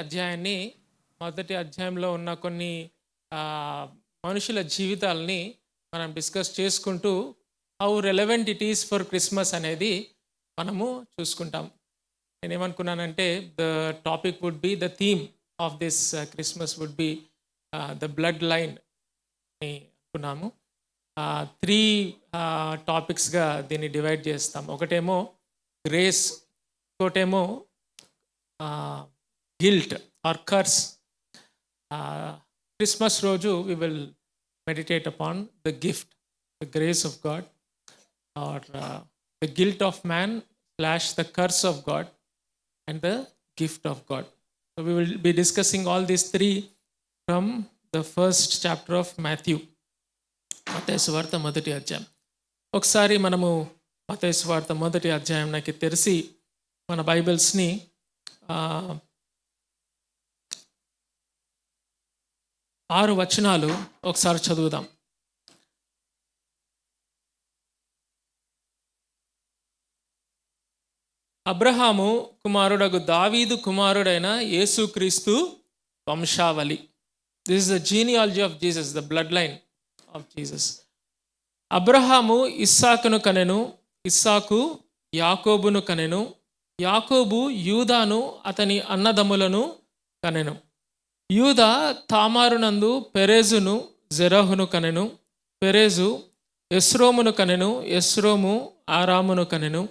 అధ్యాయాన్ని మొదటి అధ్యాయంలో ఉన్న కొన్ని ఆ, మనుషుల జీవితాలని మనం డిస్కస్ చేసుకుంటూ how relevant it is for Christmas అనేది మనము చూసుకుంటాం. నేనేమనుకున్నానంటే the topic would be the theme of this Christmas would be the blood line అని అనుకున్నాము. త్రీ టాపిక్స్గా దీన్ని డివైడ్ చేస్తాం. ఒకటేమో గ్రేస్, ఇంకోటేమో గిల్ట్ ఆర్ కర్స్. క్రిస్మస్ రోజు we will meditate upon the gift, the grace of God, or the guilt of man slash the curse of God and the gift of God. So we will be discussing all these three from the first chapter of Matthew. మత్తయి సువార్త మొదటి అధ్యాయం. ఒకసారి మనము మత్తయి సువార్త మొదటి అధ్యాయం నాకు తెరిచి మన బైబిల్స్ని 6 వచనాలు ఒకసారి చదువుదాం. అబ్రహాము కుమారుడగు దావీదు కుమారుడైన యేసుక్రీస్తు వంశావళి. This is the genealogy of Jesus, the blood line of Jesus. అబ్రహాము ఇస్సాకును కనెను, ఇస్సాకు యాకోబును కనెను, యాకోబు యూదాను అతని అన్నదమ్ములను కనెను. యూదా తామారునందు పెరేజును జెరహును కనెను, పెరేజు ఎస్రోమును కనెను, ఎస్రోము ఆరామును కనెను,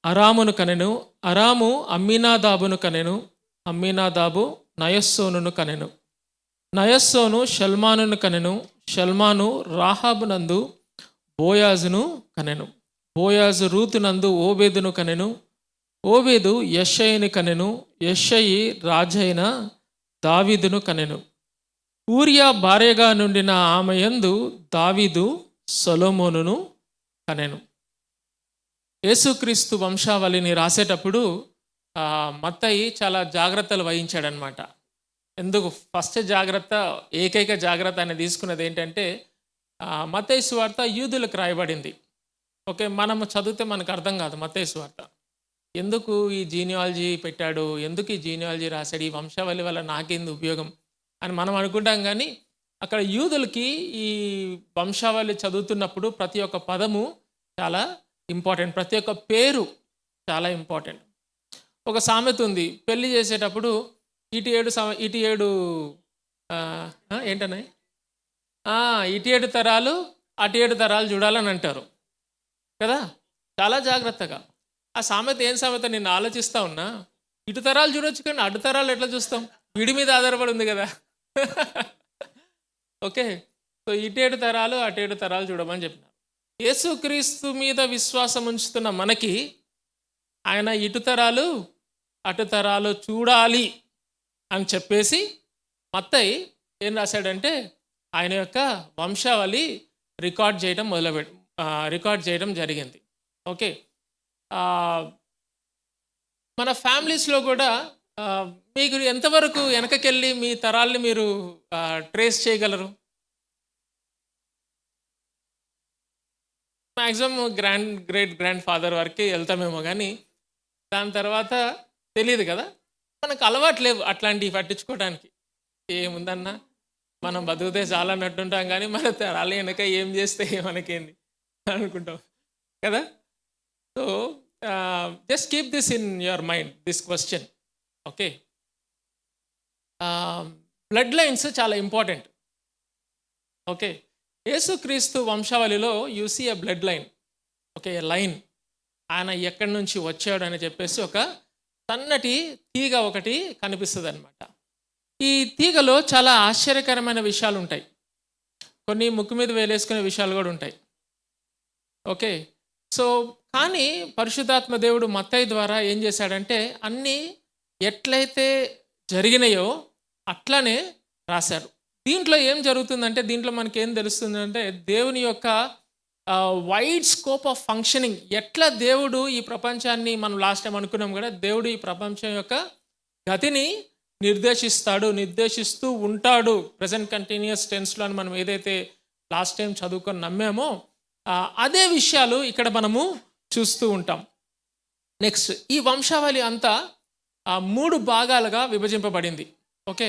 అరామును కనెను, అరాము అమ్మీనాదాబును కనెను, అమ్మీనాదాబు నయస్సోనును కనెను, నయస్సోను షల్మానును కనెను, షల్మాను రాహాబునందు బోయాజును కనెను, బోయాజు రూతునందు ఓబేదును కనెను, ఓబేదు యెషయిని కనెను, యెషయి రాజైన దావీదును కనెను. ఊరియా భార్యగా నుండిన ఆమె యందు దావీదు సొలొమోనును కనెను. యేసుక్రీస్తు వంశావళిని రాసేటప్పుడు మత్తయి చాలా జాగ్రత్తలు వహించాడనమాట. ఎందుకు ఫస్ట్ జాగ్రత్త, ఏకైక జాగ్రత్త అని తీసుకున్నది ఏంటంటే మత్తయి సువార్త యూదులకు రాయబడింది. ఓకే, మనము చదివితే మనకు అర్థం కాదు మత్తయి సువార్త. ఎందుకు ఈ జీనియాలజీ పెట్టాడు, ఎందుకు ఈ జీనియాలజీ రాశాడు, ఈ వంశావళి వల్ల నాకేంది ఉపయోగం అని మనం అనుకుంటాం. కానీ అక్కడ యూదులకి ఈ వంశావళి చదువుతున్నప్పుడు ప్రతి ఒక్క పదము చాలా ఇంపార్టెంట్, ప్రతి ఒక్క పేరు చాలా ఇంపార్టెంట్. ఒక సామెత ఉంది, పెళ్లి చేసేటప్పుడు ఇటు ఏడు ఏంటనే ఇటు 7 తరాలు అటు 7 తరాలు చూడాలని అంటారు కదా. చాలా జాగ్రత్తగా ఆ సామెత ఏం సామెత నేను ఆలోచిస్తూ ఉన్నా. ఇటు తరాలు చూడొచ్చు కానీ అటు తరాలు ఎట్లా చూస్తాం, వీడి మీద ఆధారపడి ఉంది కదా. ఓకే, సో ఇటు 7 తరాలు అటు 7 తరాలు చూడమని చెప్పినారు. యేసుక్రీస్తు మీద విశ్వాసం ఉంచుతున్న మనకి ఆయన ఇటు తరాలు అటు తరాలు చూడాలి అని చెప్పేసి మత్తయి ఏం రాశాడంటే ఆయన యొక్క వంశావళి రికార్డ్ చేయడం జరిగింది. ఓకే, మన ఫ్యామిలీస్లో కూడా మీకు ఎంతవరకు వెనకకెళ్ళి మీ తరాల్ని మీరు ట్రేస్ చేయగలరు? మ్యాక్సిమం గ్రేట్ గ్రాండ్ ఫాదర్ వరకే వెళ్తామేమో, కానీ దాని తర్వాత తెలియదు కదా. మనకు అలవాటు లేవు అట్లాంటివి పట్టించుకోవడానికి. ఏముందన్నా మనం బతుకుతే చాలా అన్నట్టుంటాం, కానీ మన తరాలు వెనక ఏం చేస్తే మనకేంది అనుకుంటాం కదా. So just keep this in your mind, this question. Okay, blood lines చాలా ఇంపార్టెంట్. ఓకే, యేసుక్రీస్తు వంశావళిలో you see a blood line. Okay, line, ఆయన ఎక్కడి నుంచి వచ్చాడు అని చెప్పేసి ఒక సన్నటి తీగ ఒకటి కనిపిస్తుంది అనమాట. ఈ తీగలో చాలా ఆశ్చర్యకరమైన విషయాలు ఉంటాయి, కొన్ని ముక్కు మీద వేలేసుకునే విషయాలు కూడా ఉంటాయి. ఓకే, సో కానీ పరిశుద్ధాత్మ దేవుడు మత్తయి ద్వారా ఏం చేశాడంటే అన్నీ ఎట్లయితే జరిగినాయో అట్లనే రాశారు. దీంట్లో ఏం జరుగుతుందంటే, దీంట్లో మనకి ఏం తెలుస్తుందంటే దేవుని యొక్క వైడ్ స్కోప్ ఆఫ్ ఫంక్షనింగ్, ఎట్లా దేవుడు ఈ ప్రపంచాన్ని, మనం లాస్ట్ టైం అనుకున్నాం కదా, దేవుడు ఈ ప్రపంచం యొక్క గతిని నిర్దేశిస్తూ ఉంటాడు. ప్రజెంట్ కంటిన్యూస్ టెన్స్లో అని మనం ఏదైతే లాస్ట్ టైం చదువుకొని నమ్మామో అదే విషయాలు ఇక్కడ మనము చూస్తూ ఉంటాం. నెక్స్ట్, ఈ వంశావళి అంతా 3 భాగాలుగా విభజింపబడింది. ఓకే,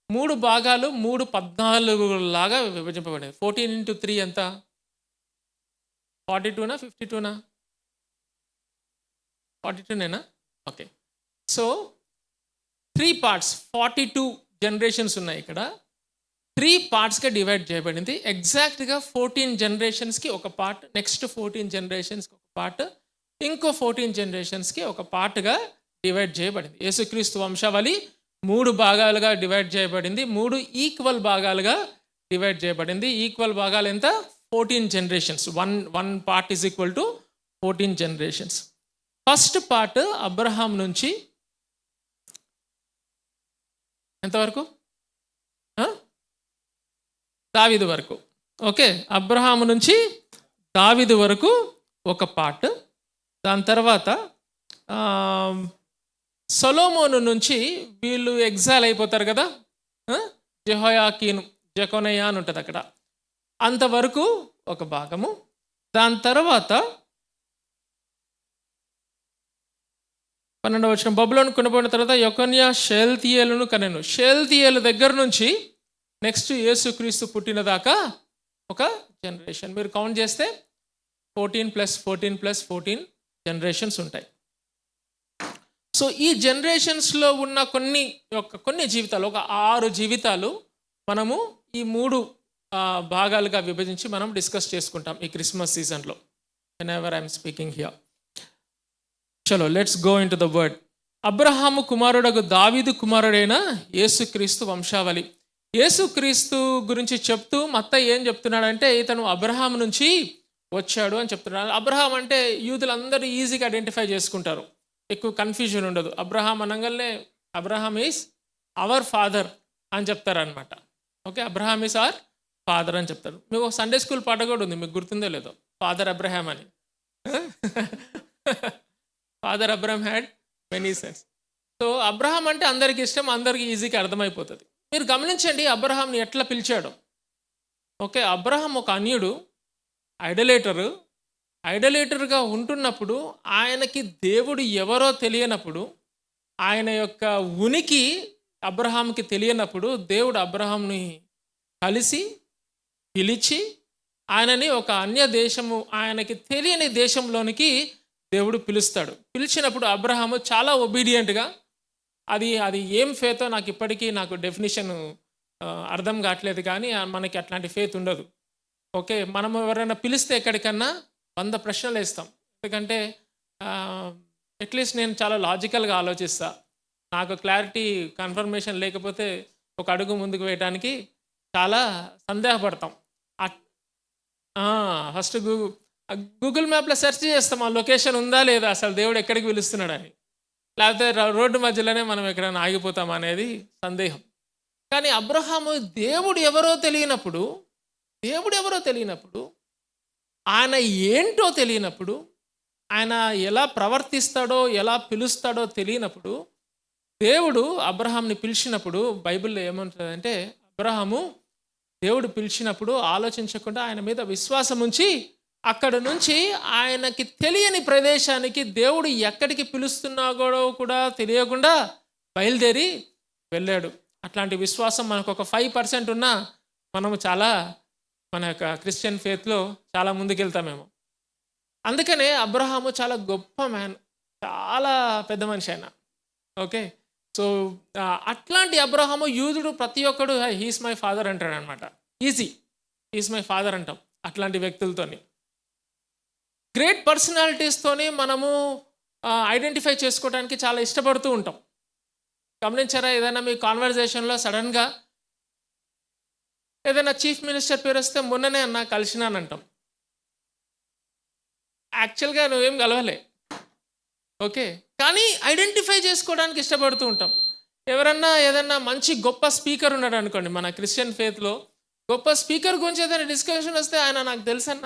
3 భాగాలు 14 లాగా విభజింపబడింది. 14 into 3 ఎంత? 42నా 52నా? 42నేనా? ఓకే. సో 3 parts, 42 జనరేషన్స్ ఉన్నాయి ఇక్కడ. 3 partsగా డివైడ్ చేయబడింది. ఎగ్జాక్ట్గా 14 జనరేషన్స్కి ఒక పార్ట్, నెక్స్ట్ 14 జనరేషన్స్కి ఒక పార్ట్, ఇంకో 14 జనరేషన్స్కి ఒక పార్ట్గా డివైడ్ చేయబడింది. యేసుక్రీస్తు వంశావళి 3 భాగాలుగా డివైడ్ చేయబడింది. 3 ఈక్వల్ భాగాలుగా డివైడ్ చేయబడింది. ఈక్వల్ భాగాలు ఎంత? 14 generations. One part is equal to 14 generations. First part Abraham నుంచి ఎంతవరకు? దావీదు వరకు. ఓకే, అబ్రహాము నుంచి దావీదు వరకు ఒక పార్ట్. దాని తర్వాత సొలొమోను నుంచి వీళ్ళు ఎగ్జైల్ అయిపోతారు కదా, జెకొనయా అని ఉంటుంది అక్కడ, అంతవరకు ఒక భాగము. దాని తర్వాత 12వ వచనం, బబులోను కొనబడిన తర్వాత యెకొన్యా షేల్తీయేలును కనెను. షేల్తీయేలు దగ్గర నుంచి నెక్స్ట్ యేసుక్రీస్తు పుట్టిన దాకా ఒక జనరేషన్. మీరు కౌంట్ చేస్తే 14 + 14 + 14 జనరేషన్స్ ఉంటాయి. సో ఈ జనరేషన్స్లో ఉన్న కొన్ని జీవితాలు, ఒక 6 జీవితాలు మనము ఈ 3 భాగాలుగా విభజించి మనం డిస్కస్ చేసుకుంటాం ఈ క్రిస్మస్ సీజన్లో. Whenever I'm speaking here. చలో let's go into the word. అబ్రహాము కుమారుడగు దావీదు కుమారుడైన యేసుక్రీస్తు వంశావళి. యేసుక్రీస్తు గురించి చెప్తూ మత్తయి ఏం చెప్తున్నాడంటే, ఇతను అబ్రహాం నుంచి వచ్చాడు అని చెప్తున్నాడు. అబ్రహాం అంటే యూదులందరూ ఈజీగా ఐడెంటిఫై చేసుకుంటారు, ఎక్కువ కన్ఫ్యూజన్ ఉండదు. అబ్రహాం అనగానే అబ్రహాం ఈజ్ అవర్ ఫాదర్ అని చెప్తారనమాట. Okay, Abraham is our father అని చెప్తారు. మీకు సండే స్కూల్ పాట కూడా ఉంది, మీకు గుర్తుందో లేదో, ఫాదర్ అబ్రహాం అని. Father Abraham had many Sons. So Abraham అంటే అందరికి ఇష్టం, అందరికి ఈజీగా అర్థమైపోతుంది. మీరు గమనించండి అబ్రహాంని ఎట్లా పిలిచాడు. ఓకే, అబ్రహాం ఒక అన్యుడు, ఐడలేటర్గా ఉంటున్నప్పుడు, ఆయనకి దేవుడు ఎవరో తెలియనప్పుడు, ఆయన యొక్క ఉనికి అబ్రహాంకి తెలియనప్పుడు, దేవుడు అబ్రహాంని కలిసి పిలిచి ఆయనని ఒక అన్య దేశము, ఆయనకి తెలియని దేశంలోనికి దేవుడు పిలుస్తాడు. పిలిచినప్పుడు అబ్రహాము చాలా ఒబీడియంట్గా, అది ఏం ఫేతో నాకు డెఫినిషన్ అర్థం కావట్లేదు, కానీ మనకి అట్లాంటి ఫేత్ ఉండదు. ఓకే, మనం ఎవరైనా పిలిస్తే ఎక్కడికన్నా 100 ప్రశ్నలు వేస్తాం. ఎందుకంటే అట్లీస్ట్ నేను చాలా లాజికల్గా ఆలోచిస్తా. నాకు క్లారిటీ కన్ఫర్మేషన్ లేకపోతే ఒక అడుగు ముందుకు వేయడానికి చాలా సందేహపడతాం. ఫస్ట్ గూగుల్ మ్యాప్లో సెర్చ్ చేస్తాం, ఆ లొకేషన్ ఉందా లేదా, అసలు దేవుడు ఎక్కడికి పిలుస్తున్నాడని. లేకపోతే రోడ్డు మధ్యలోనే మనం ఎక్కడైనా ఆగిపోతాం అనేది సందేహం. కానీ అబ్రహాము దేవుడు ఎవరో తెలియనప్పుడు, ఆయన ఏంటో తెలియనప్పుడు, ఆయన ఎలా ప్రవర్తిస్తాడో ఎలా పిలుస్తాడో తెలియనప్పుడు, దేవుడు అబ్రహాంని పిలిచినప్పుడు బైబిల్లో ఏమంటుందంటే, అబ్రహాము దేవుడు పిలిచినప్పుడు ఆలోచించకుండా ఆయన మీద విశ్వాసం ఉంచి అక్కడ నుంచి ఆయనకి తెలియని ప్రదేశానికి, దేవుడు ఎక్కడికి పిలుస్తున్నాడో కూడా తెలియకుండా బయలుదేరి వెళ్ళాడు. అట్లాంటి విశ్వాసం మనకు ఒక 5% ఉన్నా మనము మన యొక్క క్రిస్టియన్ ఫేత్లో చాలా ముందుకెళ్తామేమో. అందుకనే అబ్రహాము చాలా గొప్ప మ్యాన్, చాలా పెద్ద మనిషి ఆయన. ఓకే, సో అట్లాంటి అబ్రహాము యూదుడు ప్రతి ఒక్కడు హీస్ మై ఫాదర్ అంటాడు అనమాట. హీస్ మై ఫాదర్ అంటాం అట్లాంటి వ్యక్తులతోని. గ్రేట్ పర్సనాలిటీస్తోని మనము ఐడెంటిఫై చేసుకోవడానికి చాలా ఇష్టపడుతూ ఉంటాం. గమనించారా? ఏదైనా మీ కాన్వర్జేషన్లో సడన్గా ఏదైనా చీఫ్ మినిస్టర్ పేరు వస్తే మొన్ననే అన్న కలిసినానంటాం. యాక్చువల్గా నువ్వేం కలవలే. ఓకే, కానీ ఐడెంటిఫై చేసుకోవడానికి ఇష్టపడుతూ ఉంటాం. ఎవరన్నా ఏదన్నా మంచి గొప్ప స్పీకర్ ఉన్నాడు అనుకోండి, మన క్రిస్టియన్ ఫేత్లో గొప్ప స్పీకర్ గురించి ఏదైనా డిస్కషన్ వస్తే, ఆయన నాకు తెలుసన్న,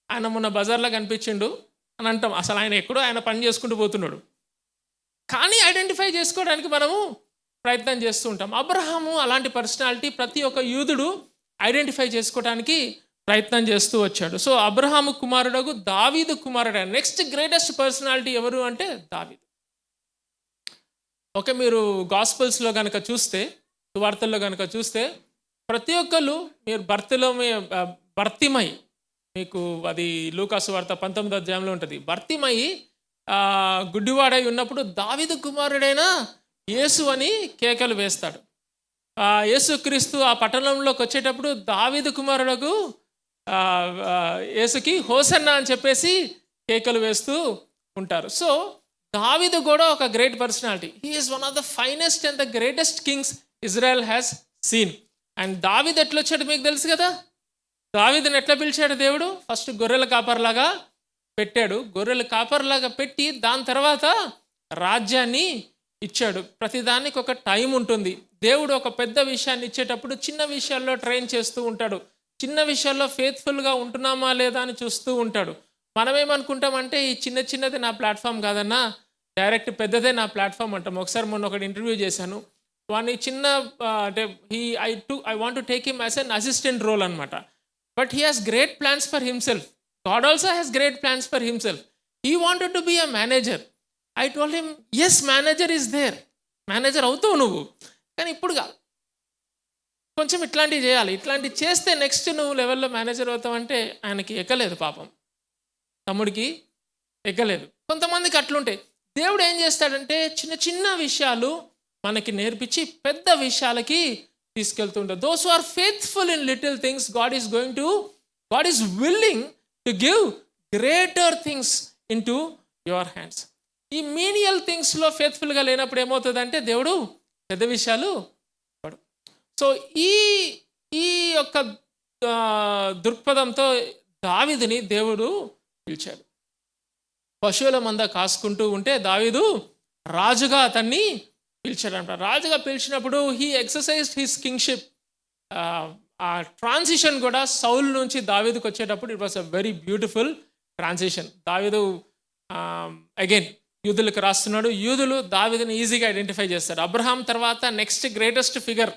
ఆయన మొన్న బజార్లో కనిపించిండు అని అంటాం. అసలు ఆయన ఎక్కడో ఆయన పని చేసుకుంటూ పోతున్నాడు, కానీ ఐడెంటిఫై చేసుకోవడానికి మనము ప్రయత్నం చేస్తూ ఉంటాం. అబ్రహాము అలాంటి పర్సనాలిటీ, ప్రతి ఒక్క యూదుడు ఐడెంటిఫై చేసుకోవడానికి ప్రయత్నం చేస్తూ వచ్చాడు. సో అబ్రహాము కుమారుడు దావీదు కుమారుడు. నెక్స్ట్ గ్రేటెస్ట్ పర్సనాలిటీ ఎవరు అంటే దావీదు. ఓకే, మీరు గాస్పల్స్లో కనుక చూస్తే, సువార్తల్లో కనుక చూస్తే, ప్రతి ఒక్కళ్ళు మీరు భర్తిమై, మీకు అది లూకాసు వార్త 19వ అధ్యాయంలో ఉంటుంది. భర్తిమై గుడ్డివాడై ఉన్నప్పుడు దావీదు కుమారుడైన యేసు అని కేకలు వేస్తాడు. యేసుక్రీస్తు ఆ పట్టణంలోకి వచ్చేటప్పుడు దావీదు కుమారుడకు యేసుకి హోసన్నా అని చెప్పేసి కేకలు వేస్తూ ఉంటారు. సో దావీదు కూడా ఒక great personality. He is one of the finest and the greatest Kings Israel has seen. And దావీదు ఎట్లా వచ్చాడు మీకు తెలుసు కదా. దావీదుని ఎట్లా పిలిచాడు దేవుడు? ఫస్ట్ గొర్రెల కాపర్లాగా పెట్టాడు. గొర్రెల కాపర్లాగా పెట్టి దాని తర్వాత రాజ్యాన్ని ఇచ్చాడు. ప్రతిదానికి ఒక టైం ఉంటుంది. దేవుడు ఒక పెద్ద విషయాన్ని ఇచ్చేటప్పుడు చిన్న విషయాల్లో ట్రైన్ చేస్తూ ఉంటాడు. చిన్న విషయాల్లో ఫేత్ఫుల్గా ఉంటున్నామా లేదా అని చూస్తూ ఉంటాడు. మనమేమనుకుంటామంటే ఈ చిన్నది నా ప్లాట్ఫామ్ కాదన్నా, డైరెక్ట్ పెద్దదే నా ప్లాట్ఫామ్ అంటాం. ఒకసారి మొన్న ఒకటి ఇంటర్వ్యూ చేశాను. వాడిని చిన్న అంటే I want to take him as an assistant role అనమాట. But he has great plans for himself. God also has great plans for himself. He wanted to be a manager. I told him, yes manager is there, manager అవుతావు నువ్వు, కానీ ఇప్పుడు కాదు, కొంచెం ఇట్లాంటివి చేయాలి. ఇట్లాంటివి చేస్తే నెక్స్ట్ నువ్వు లెవెల్లో మేనేజర్ అవుతావంటే ఆయనకి ఎక్కలేదు, పాపం తమ్ముడికి ఎక్కలేదు. కొంతమందికి అట్లుంటాయి. దేవుడు ఏం చేస్తాడంటే చిన్న విషయాలు మనకి నేర్పించి పెద్ద విషయాలకి తీసుకెళ్తుంటాడు. Those who are faithful in little things, God is willing to give greater things into your hands. ఈ మీనియల్ థింగ్స్లో ఫేత్ఫుల్గా లేనప్పుడు ఏమవుతుందంటే దేవుడు పెద్ద విషయాలు పడు. సో ఈ యొక్క దృక్పథంతో దావీదుని దేవుడు పిలిచాడు. పశువుల మంద కాసుకుంటూ ఉంటే దావీదు రాజుగా అతన్ని పిలిచాడంట. రాజుగా పిలిచినప్పుడు హీ ఎక్సర్సైజ్డ్ హిస్ కింగ్షిప్. ఆ ట్రాన్సిషన్ కూడా సౌల్ నుంచి దావీదుకు వచ్చేటప్పుడు it was a very beautiful transition. దావీదు అగైన్ యూదులకు రాస్తున్నాడు. యూదులు దావీదుని ఈజీగా ఐడెంటిఫై చేస్తారు. అబ్రహాం తర్వాత నెక్స్ట్ గ్రేటెస్ట్ ఫిగర్,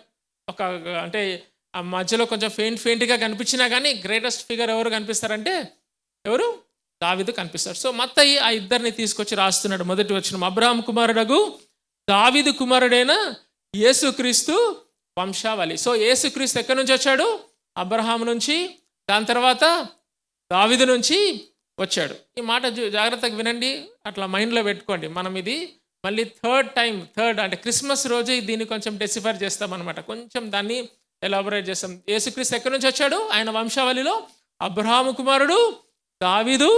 అంటే ఆ మధ్యలో కొంచెం ఫెయింట్గా కనిపించినా కానీ గ్రేటెస్ట్ ఫిగర్ ఎవరు కనిపిస్తారంటే ఎవరు? దావీదు కనిపిస్తారు. సో మత్తయి ఆ ఇద్దరిని తీసుకొచ్చి రాస్తున్నాడు. మొదటి వచనం, అబ్రహాం కుమారుడగు దావీదు కుమారుడైన యేసుక్రీస్తు వంశావళి. సో యేసుక్రీస్తు ఎక్కడి నుంచి వచ్చాడు? అబ్రహాం నుంచి, దాని తర్వాత దావీదు నుంచి వచ్చాడు. ఈ మాట జాగ్రత్తగా వినండి, అట్లా మైండ్లో పెట్టుకోండి. మనం ఇది మళ్ళీ థర్డ్ అంటే క్రిస్మస్ రోజు దీన్ని కొంచెం డెసిఫర్ చేస్తామన్నమాట. కొంచెం దాన్ని ఎలాబొరేట్ చేస్తాం. యేసుక్రీస్తు ఎక్కడి నుంచి వచ్చాడు? ఆయన వంశావళిలో అబ్రహాము కుమారుడు దావీదు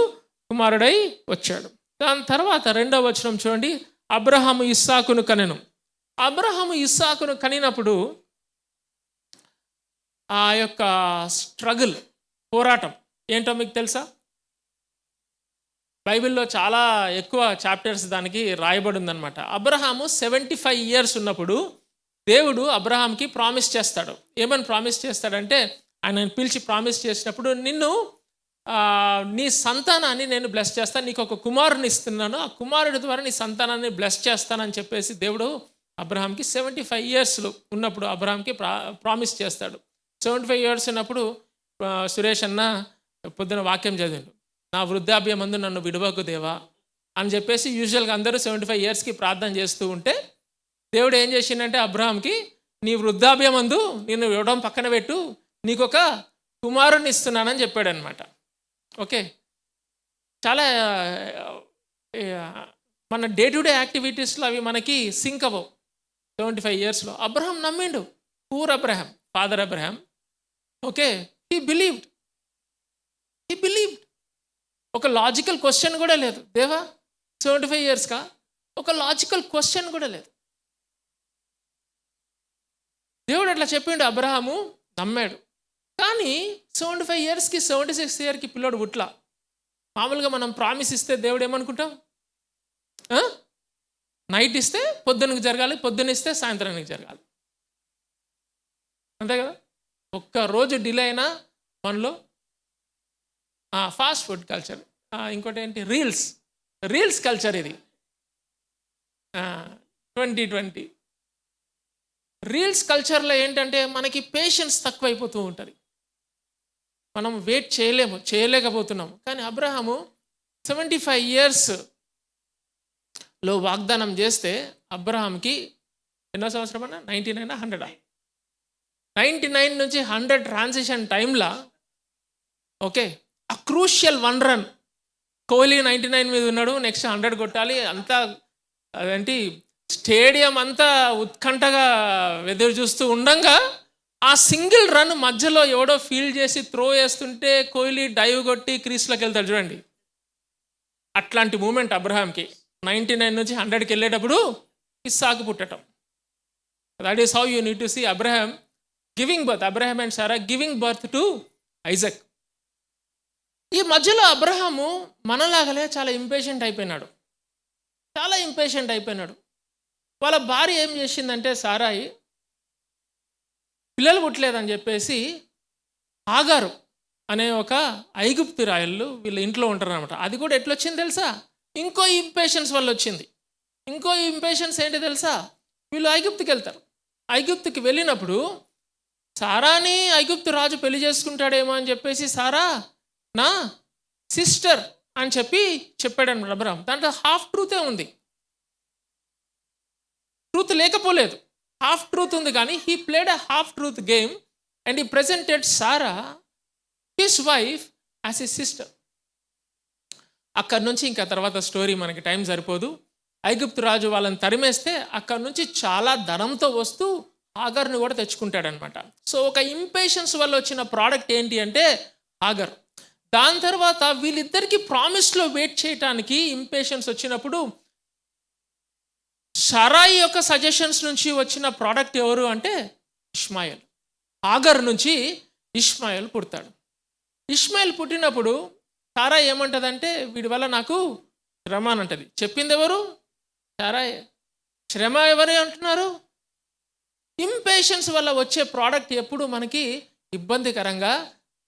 కుమారుడై వచ్చాడు. దాని తర్వాత 2వ వచనం చూడండి, అబ్రహాము ఇస్సాకును కనెను. అబ్రహాము ఇస్సాకును కనినప్పుడు ఆ యొక్క స్ట్రగుల్, పోరాటం ఏంటో మీకు తెలుసా? బైబిల్లో చాలా ఎక్కువ చాప్టర్స్ దానికి రాయబడి ఉందన్నమాట. అబ్రహాము 75 years ఉన్నప్పుడు దేవుడు అబ్రహాంకి ప్రామిస్ చేస్తాడు. ఏమని ప్రామిస్ చేస్తాడంటే, ఆయన పిలిచి ప్రామిస్ చేసినప్పుడు, నిన్ను నీ సంతానాన్ని నేను బ్లెస్ చేస్తాను, నీకు ఒక కుమారుని ఇస్తున్నాను, ఆ కుమారుడి ద్వారా నీ సంతానాన్ని బ్లెస్ చేస్తానని చెప్పేసి దేవుడు అబ్రహాంకి 75 years ఉన్నప్పుడు అబ్రహాంకి ప్రామిస్ చేస్తాడు. 75 years ఉన్నప్పుడు సురేష్ అన్న పొద్దున వాక్యం చదివాడు, నా వృద్ధాప్యమందు నన్ను విడువకు దేవా అని చెప్పేసి యూజువల్గా అందరూ 75 yearsకి ప్రార్థన చేస్తూ ఉంటే దేవుడు ఏం చేసిండంటే అబ్రహాంకి, నీ వృద్ధాప్యమందు నిన్ను ఇవ్వడం పక్కన పెట్టు, నీకు ఒక కుమారుని ఇస్తున్నానని చెప్పాడు అనమాట. ఓకే, చాలా మన డే టు డే యాక్టివిటీస్లో అవి మనకి సింక్ అవ్వవు. 75 yearsలో అబ్రహాం నమ్మిండు. Poor Abraham, father Abraham. Okay, he believed. ఒక లాజికల్ క్వశ్చన్ కూడా లేదు. దేవా 75 yearsకా? ఒక లాజికల్ క్వశ్చన్ కూడా లేదు. దేవుడు అట్లా చెప్పిండు, అబ్రహాము నమ్మాడు. కానీ 75 yearsకి 76 yearsకి పిల్లోడు పుట్లా. మామూలుగా మనం ప్రామిస్ ఇస్తే దేవుడు ఏమనుకుంటాం? నైట్ ఇస్తే పొద్దునకి జరగాలి, పొద్దున్న ఇస్తే సాయంత్రానికి జరగాలి, అంతే కదా. ఒక్కరోజు డిలే అయినా మనలో ఫాస్ట్ ఫుడ్ కల్చర్, ఇంకోటి ఏంటి, రీల్స్ కల్చర్. ఇది 2020 రీల్స్ కల్చర్లో ఏంటంటే మనకి పేషెన్స్ తక్కువైపోతూ ఉంటుంది. మనం వెయిట్ చేయలేకపోతున్నాము. కానీ అబ్రహాము 75 yearsలో వాగ్దానం చేస్తే అబ్రహాంకి ఎన్నో సంవత్సరం అన్నా 99 100 99 నుంచి 100 ట్రాన్సిషన్ టైంలో ఓకే ఆ క్రూషియల్ 1 రన్ కోహ్లీ 99 మీద ఉన్నాడు, నెక్స్ట్ 100 కొట్టాలి, అంతా అదేంటి స్టేడియం అంతా ఉత్కంఠగా ఎదురు చూస్తూ ఉండంగా ఆ సింగిల్ రన్ మధ్యలో ఎవడో ఫీల్డ్ చేసి త్రో వేస్తుంటే కోహ్లీ డైవ్ కొట్టి క్రీస్లోకి వెళ్తాడు చూడండి. అట్లాంటి మూమెంట్ అబ్రహాంకి 99 నుంచి 100కి వెళ్ళేటప్పుడు ఇస్సాకు పుట్టడం. That is how you need to see Abraham giving birth, Abraham and Sarah giving birth to Isaac. ఈ మధ్యలో అబ్రహాము మనలాగలే చాలా ఇంపేషెంట్ అయిపోయినాడు, చాలా ఇంపేషెంట్ అయిపోయినాడు. వాళ్ళ భార్య ఏం చేసిందంటే సారాయి పిల్లలు పుట్టలేదని చెప్పేసి ఆగారు అనే ఒక ఐగుప్తురాయలు వీళ్ళ ఇంట్లో ఉంటారు అనమాట. అది కూడా ఎట్లొచ్చింది తెలుసా? ఇంకో ఇంపేషెన్స్ వల్ల వచ్చింది. ఇంకో ఇంపేషెన్స్ ఏంటి తెలుసా? వీళ్ళు ఐగుప్తుకి వెళ్తారు. ఐగుప్తుకి వెళ్ళినప్పుడు సారాని ఐగుప్తు రాజు పెళ్లి చేసుకుంటాడేమో అని చెప్పేసి సారా నా సిస్టర్ అని చెప్పాడు అబ్రహాం. దాంట్లో హాఫ్ ట్రూతే ఉంది, ట్రూత్ లేకపోలేదు, హాఫ్ ట్రూత్ ఉంది. కానీ he played a half truth game and he presented Sarah his wife as a sister. అక్కడి నుంచి ఇంకా తర్వాత స్టోరీ మనకి టైం సరిపోదు. ఐగుప్తు రాజు వాళ్ళని తరిమేస్తే అక్కడి నుంచి చాలా ధనంతో వస్తూ హాగర్ని కూడా తెచ్చుకుంటాడనమాట. సో ఒక ఇంపేషన్స్ వల్ల వచ్చిన ప్రోడక్ట్ ఏంటి అంటే హాగర్. దాని తర్వాత వీళ్ళిద్దరికి ప్రామిస్లో వెయిట్ చేయడానికి ఇంపేషన్స్ వచ్చినప్పుడు షరాయి యొక్క సజెషన్స్ నుంచి వచ్చిన ప్రోడక్ట్ ఎవరు అంటే ఇష్మాయిల్. హాగర్ నుంచి ఇష్మాయిల్ పుడతాడు. ఇష్మాయిల్ పుట్టినప్పుడు సారా ఏమంటుందంటే వీడి వల్ల నాకు శ్రమ అని అంటది. చెప్పింది ఎవరు? సారాయే. శ్రమ ఎవరే అంటున్నారు? ఇంపేషన్స్ వల్ల వచ్చే ప్రోడక్ట్ ఎప్పుడు మనకి ఇబ్బందికరంగా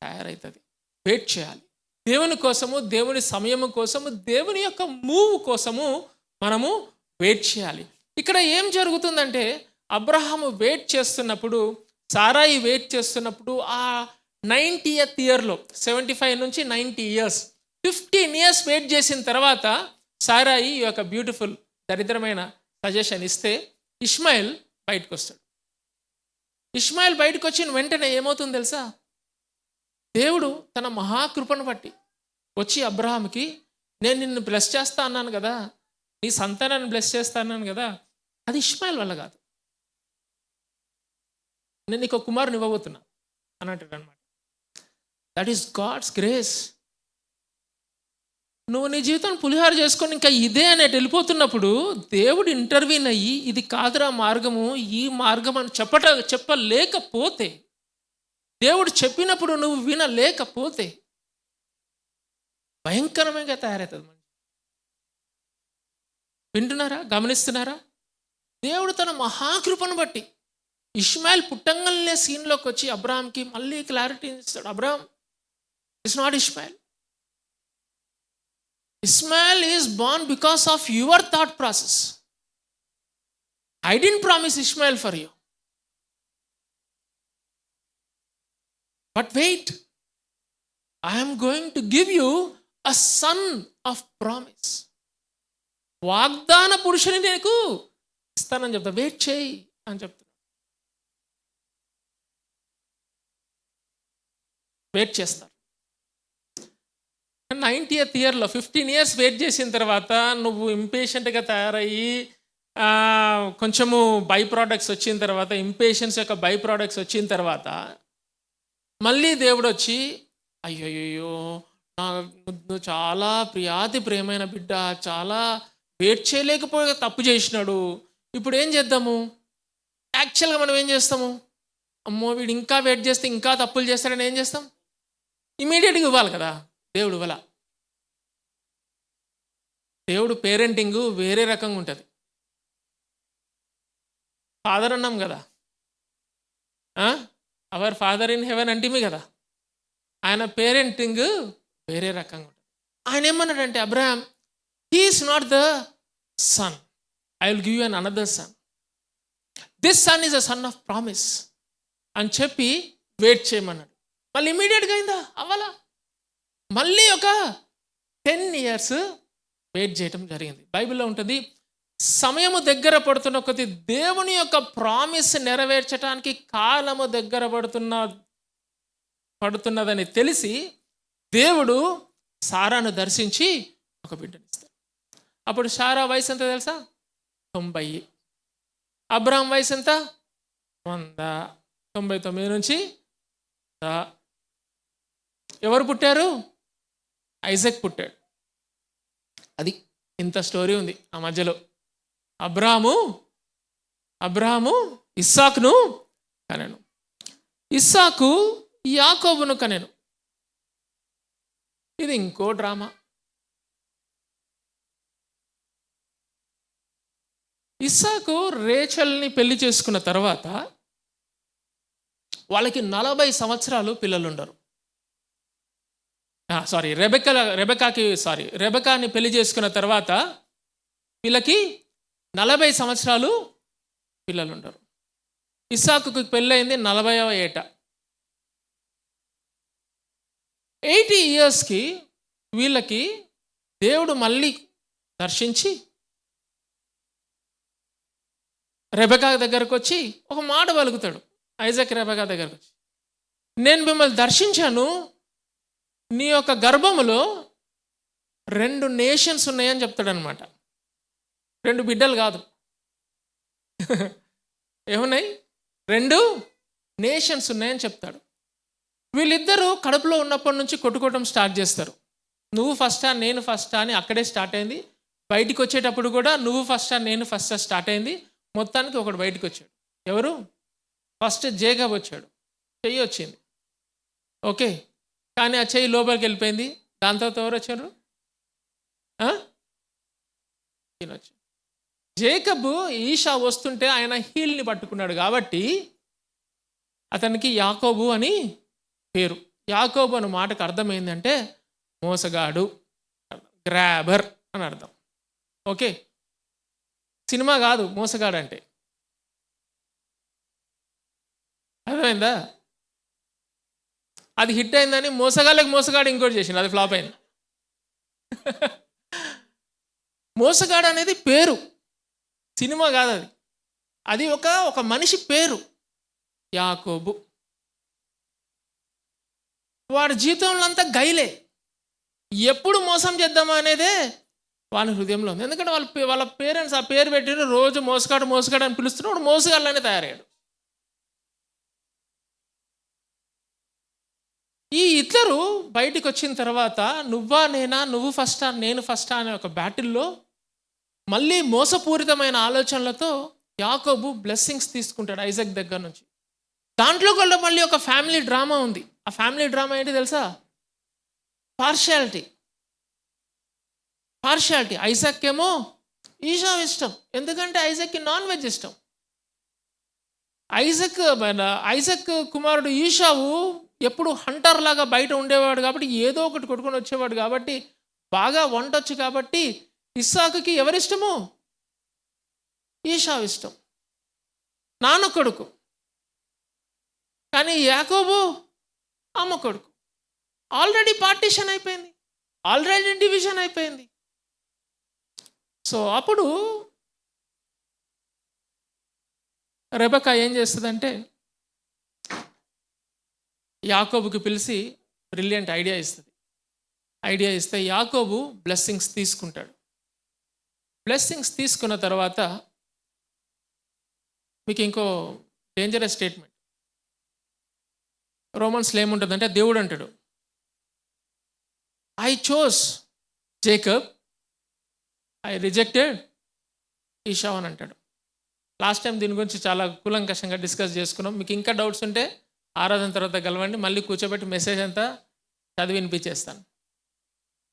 తయారవుతుంది. వెయిట్ చేయాలి దేవుని కోసము, దేవుని సమయము కోసము, దేవుని యొక్క మూవ్ కోసము మనము వెయిట్ చేయాలి. ఇక్కడ ఏం జరుగుతుందంటే అబ్రహాము వెయిట్ చేస్తున్నప్పుడు, సారాయి వెయిట్ చేస్తున్నప్పుడు ఆ 90th ఇయర్లో 75 నుంచి 90 years 15 years వెయిట్ చేసిన తర్వాత సారాయి ఈ యొక్క బ్యూటిఫుల్ దరిద్రమైన సజెషన్ ఇస్తే ఇష్మాయిల్ బయటకు వస్తాడు. ఇష్మాయిల్ బయటకు వచ్చిన వెంటనే ఏమవుతుంది తెలుసా? దేవుడు తన మహాకృపను బట్టి వచ్చి అబ్రహాంకి నేను నిన్ను బ్లెస్ చేస్తా అన్నాను కదా, నీ సంతానాన్ని బ్లెస్ చేస్తా అన్నాను కదా, అది ఇష్మాయిల్ వల్ల కాదు, నేను నీకు కుమారుని ఇవ్వబోతున్నా అని అంటాడు అనమాట. That is God's grace. నువ్వు నీ జీవితం పులిహార చేసుకొని ఇంకా ఇదే అనేటి వెళ్ళిపోతున్నప్పుడు దేవుడు ఇంటర్వ్యూన్ అయ్యి ఇది కాదురా మార్గము, ఈ మార్గం అని చెప్పలేకపోతే, దేవుడు చెప్పినప్పుడు నువ్వు వినలేకపోతే భయంకరమైన తయారవుతుంది. వింటున్నారా? గమనిస్తున్నారా? దేవుడు తన మహాకృపను బట్టి ఇష్మాయిల్ పుట్టంగల్నే సీన్లోకి వచ్చి అబ్రహాంకి మళ్ళీ క్లారిటీ ఇస్తాడు. Abraham, it's not Ishmael. Ishmael is born because of your thought process. I didn't promise Ishmael for you. But wait, I am going to give you a son of promise. వాగ్దాన పురుషుని నీకు ఇస్తానని చెప్తా, wait చేయి అని చెప్తున్నా. Wait చేస్తారు. 90th ఇయర్లో 15 years వెయిట్ చేసిన తర్వాత నువ్వు ఇంపేషెంట్గా తయారయ్యి కొంచెము బై ప్రోడక్ట్స్ వచ్చిన తర్వాత, ఇంపేషెన్స్ యొక్క బై ప్రోడక్ట్స్ వచ్చిన తర్వాత మళ్ళీ దేవుడు వచ్చి అయ్యో నా చాలా ప్రియాతి ప్రేమైన బిడ్డ చాలా వెయిట్ చేయలేకపోయి తప్పు చేసినాడు, ఇప్పుడు ఏం చేద్దాము? యాక్చువల్గా మనం ఏం చేస్తాము? అమ్మో వీడు ఇంకా వెయిట్ చేస్తే ఇంకా తప్పులు చేస్తాడని ఏం చేస్తాం? ఇమీడియట్గా ఇవ్వాలి కదా. దేవుడు ఇవ్వాల. దేవుడు పేరెంటింగ్ వేరే రకంగా ఉంటుంది. ఫాదర్ అన్నాం కదా, అవర్ ఫాదర్ ఇన్ హెవెన్ అంటిమి కదా, ఆయన పేరెంటింగ్ వేరే రకంగా ఉంటుంది. ఆయన ఏమన్నాడంటే Abraham, he is not the son, I will give you an another son, this son is a son of promise అని చెప్పి వెయిట్ చేయమన్నాడు. మళ్ళీ ఇమీడియట్గా అయిందా? అవ్వాలా. మళ్ళీ ఒక 10 years వెయిట్ చేయటం జరిగింది. బైబిల్లో ఉంటుంది, సమయము దగ్గర పడుతున్న కొద్ది దేవుని యొక్క ప్రామిస్ నెరవేర్చడానికి కాలము దగ్గర పడుతున్నదని తెలిసి దేవుడు సారాను దర్శించి ఒక బిడ్డనిస్తాడు. అప్పుడు సారా వయసు ఎంత తెలుసా? 90. అబ్రాహాం వయసు ఎంత? 100. 99 నుంచి 100. ఎవరు పుట్టారు? ఐజాక్ పుట్టాడు. అది ఇంత స్టోరీ ఉంది ఆ మధ్యలో. అబ్రాహాము ఇస్సాకును కనెను, ఇస్సాకు యాకోబును కనెను. ఇది ఇంకో డ్రామా. ఇస్సాకు రేచల్ని పెళ్లి చేసుకున్న తర్వాత వాళ్ళకి 40 సంవత్సరాలు పిల్లలు ఉండరు. రెబెకాని పెళ్లి చేసుకున్న తర్వాత వీళ్ళకి 40 సంవత్సరాలు పిల్లలు ఉండరు. ఇస్సాకుకి పెళ్ళయింది 40వ ఏట. 80 ఇయర్స్కి వీళ్ళకి దేవుడు మళ్ళీ దర్శించి రెబెకా దగ్గరకు వచ్చి ఒక మాట పలుకుతాడు. ఐజాక్ రెబెకా దగ్గరకు వచ్చి, నేను మిమ్మల్ని దర్శించాను, నీ యొక్క గర్భములో 2 నేషన్స్ ఉన్నాయని చెప్తాడనమాట. 2 బిడ్డలు కాదు, ఏమున్నాయి? 2 నేషన్స్ ఉన్నాయని చెప్తాడు. వీళ్ళిద్దరూ కడుపులో ఉన్నప్పటి నుంచి కొట్టుకోవడం స్టార్ట్ చేస్తారు. నువ్వు ఫస్టా నేను ఫస్టా అని అక్కడే స్టార్ట్ అయింది. బయటికి వచ్చేటప్పుడు కూడా నువ్వు ఫస్టా నేను ఫస్టా స్టార్ట్ అయింది. మొత్తానికి ఒకడు బయటికి వచ్చాడు. ఎవరు? ఫస్ట్ జేకబ్ వచ్చాడు, చెయ్యి వచ్చింది. ఓకే, కానీ ఆ చెయ్యి లోపలికి వెళ్ళిపోయింది. దాని తర్వాత ఎవరు వచ్చారు? జేకబ్ ఈషా వస్తుంటే ఆయన హీల్ని పట్టుకున్నాడు కాబట్టి అతనికి యాకోబు అని పేరు. యాకోబు అనే మాటకు అర్థం ఏంటంటే మోసగాడు, గ్రాబర్ అని అర్థం. ఓకే, సినిమా కాదు మోసగాడు అంటే, అర్థమైందా? అది హిట్ అయిందని మోసగాడు ఇంకోటి చేసిండు, అది ఫ్లాప్ అయింది. మోసగాడు అనేది పేరు, సినిమా కాదు అది. అది ఒక మనిషి పేరు, యాకోబు. వాడి జీవితంలో అంతా గైలే, ఎప్పుడు మోసం చేద్దామా అనేదే వాని హృదయంలో ఉంది. ఎందుకంటే వాళ్ళ పేరెంట్స్ ఆ పేరు పెట్టిన రోజు మోసగాడు అని పిలుస్తున్నాడు. వాడు మోసగాళ్ళనే తయారయ్యాడు. ఈ ఇద్దరు బయటికి వచ్చిన తర్వాత నువ్వా నేనా, నువ్వు ఫస్టా నేను ఫస్టా అనే ఒక బ్యాటిల్లో మళ్ళీ మోసపూరితమైన ఆలోచనలతో యాకోబు బ్లెస్సింగ్స్ తీసుకుంటాడు ఐజాక్ దగ్గర నుంచి. దాంట్లో కూడా మళ్ళీ ఒక ఫ్యామిలీ డ్రామా ఉంది. ఆ ఫ్యామిలీ డ్రామా ఏంటి తెలుసా? పార్షియాలిటీ. ఐజాక్ ఏమో ఈషావు ఇష్టం, ఎందుకంటే ఐజాక్కి నాన్ వెజ్ ఇష్టం. ఐజాక్ కుమారుడు ఈషావు ఎప్పుడు హంటర్ లాగా బయట ఉండేవాడు కాబట్టి ఏదో ఒకటి కొట్టుకొని వచ్చేవాడు కాబట్టి బాగా వంటొచ్చు కాబట్టి ఇస్సాకుకి ఎవరిష్టము? ఈషావు ఇష్టం, నాన్న కొడుకు. కానీ యాకోబు అమ్మ కొడుకు. ఆల్రెడీ పార్టీషన్ అయిపోయింది, ఆల్రెడీ డివిజన్ అయిపోయింది. సో అప్పుడు రెబెకా ఏం చేస్తుందంటే యాకోబుకి పిలిచి బ్రిలియంట్ ఐడియా ఇస్తుంది. ఐడియా ఇస్తే యాకోబు బ్లెస్సింగ్స్ తీసుకుంటాడు. బ్లెస్సింగ్స్ తీసుకున్న తర్వాత మీకు ఇంకో డేంజరస్ స్టేట్మెంట్ రోమన్స్లో ఏముంటుందంటే, దేవుడు అంటాడు I chose Jacob, I rejected ఈషావ్ అని అంటాడు. లాస్ట్ టైం దీని గురించి చాలా కూలంకషంగా డిస్కస్ చేసుకున్నాం. మీకు ఇంకా డౌట్స్ ఉంటే ఆరాధన తర్వాత గెలవండి, మళ్ళీ కూర్చోబెట్టి మెసేజ్ అంతా చదివి వినిపించేస్తాను.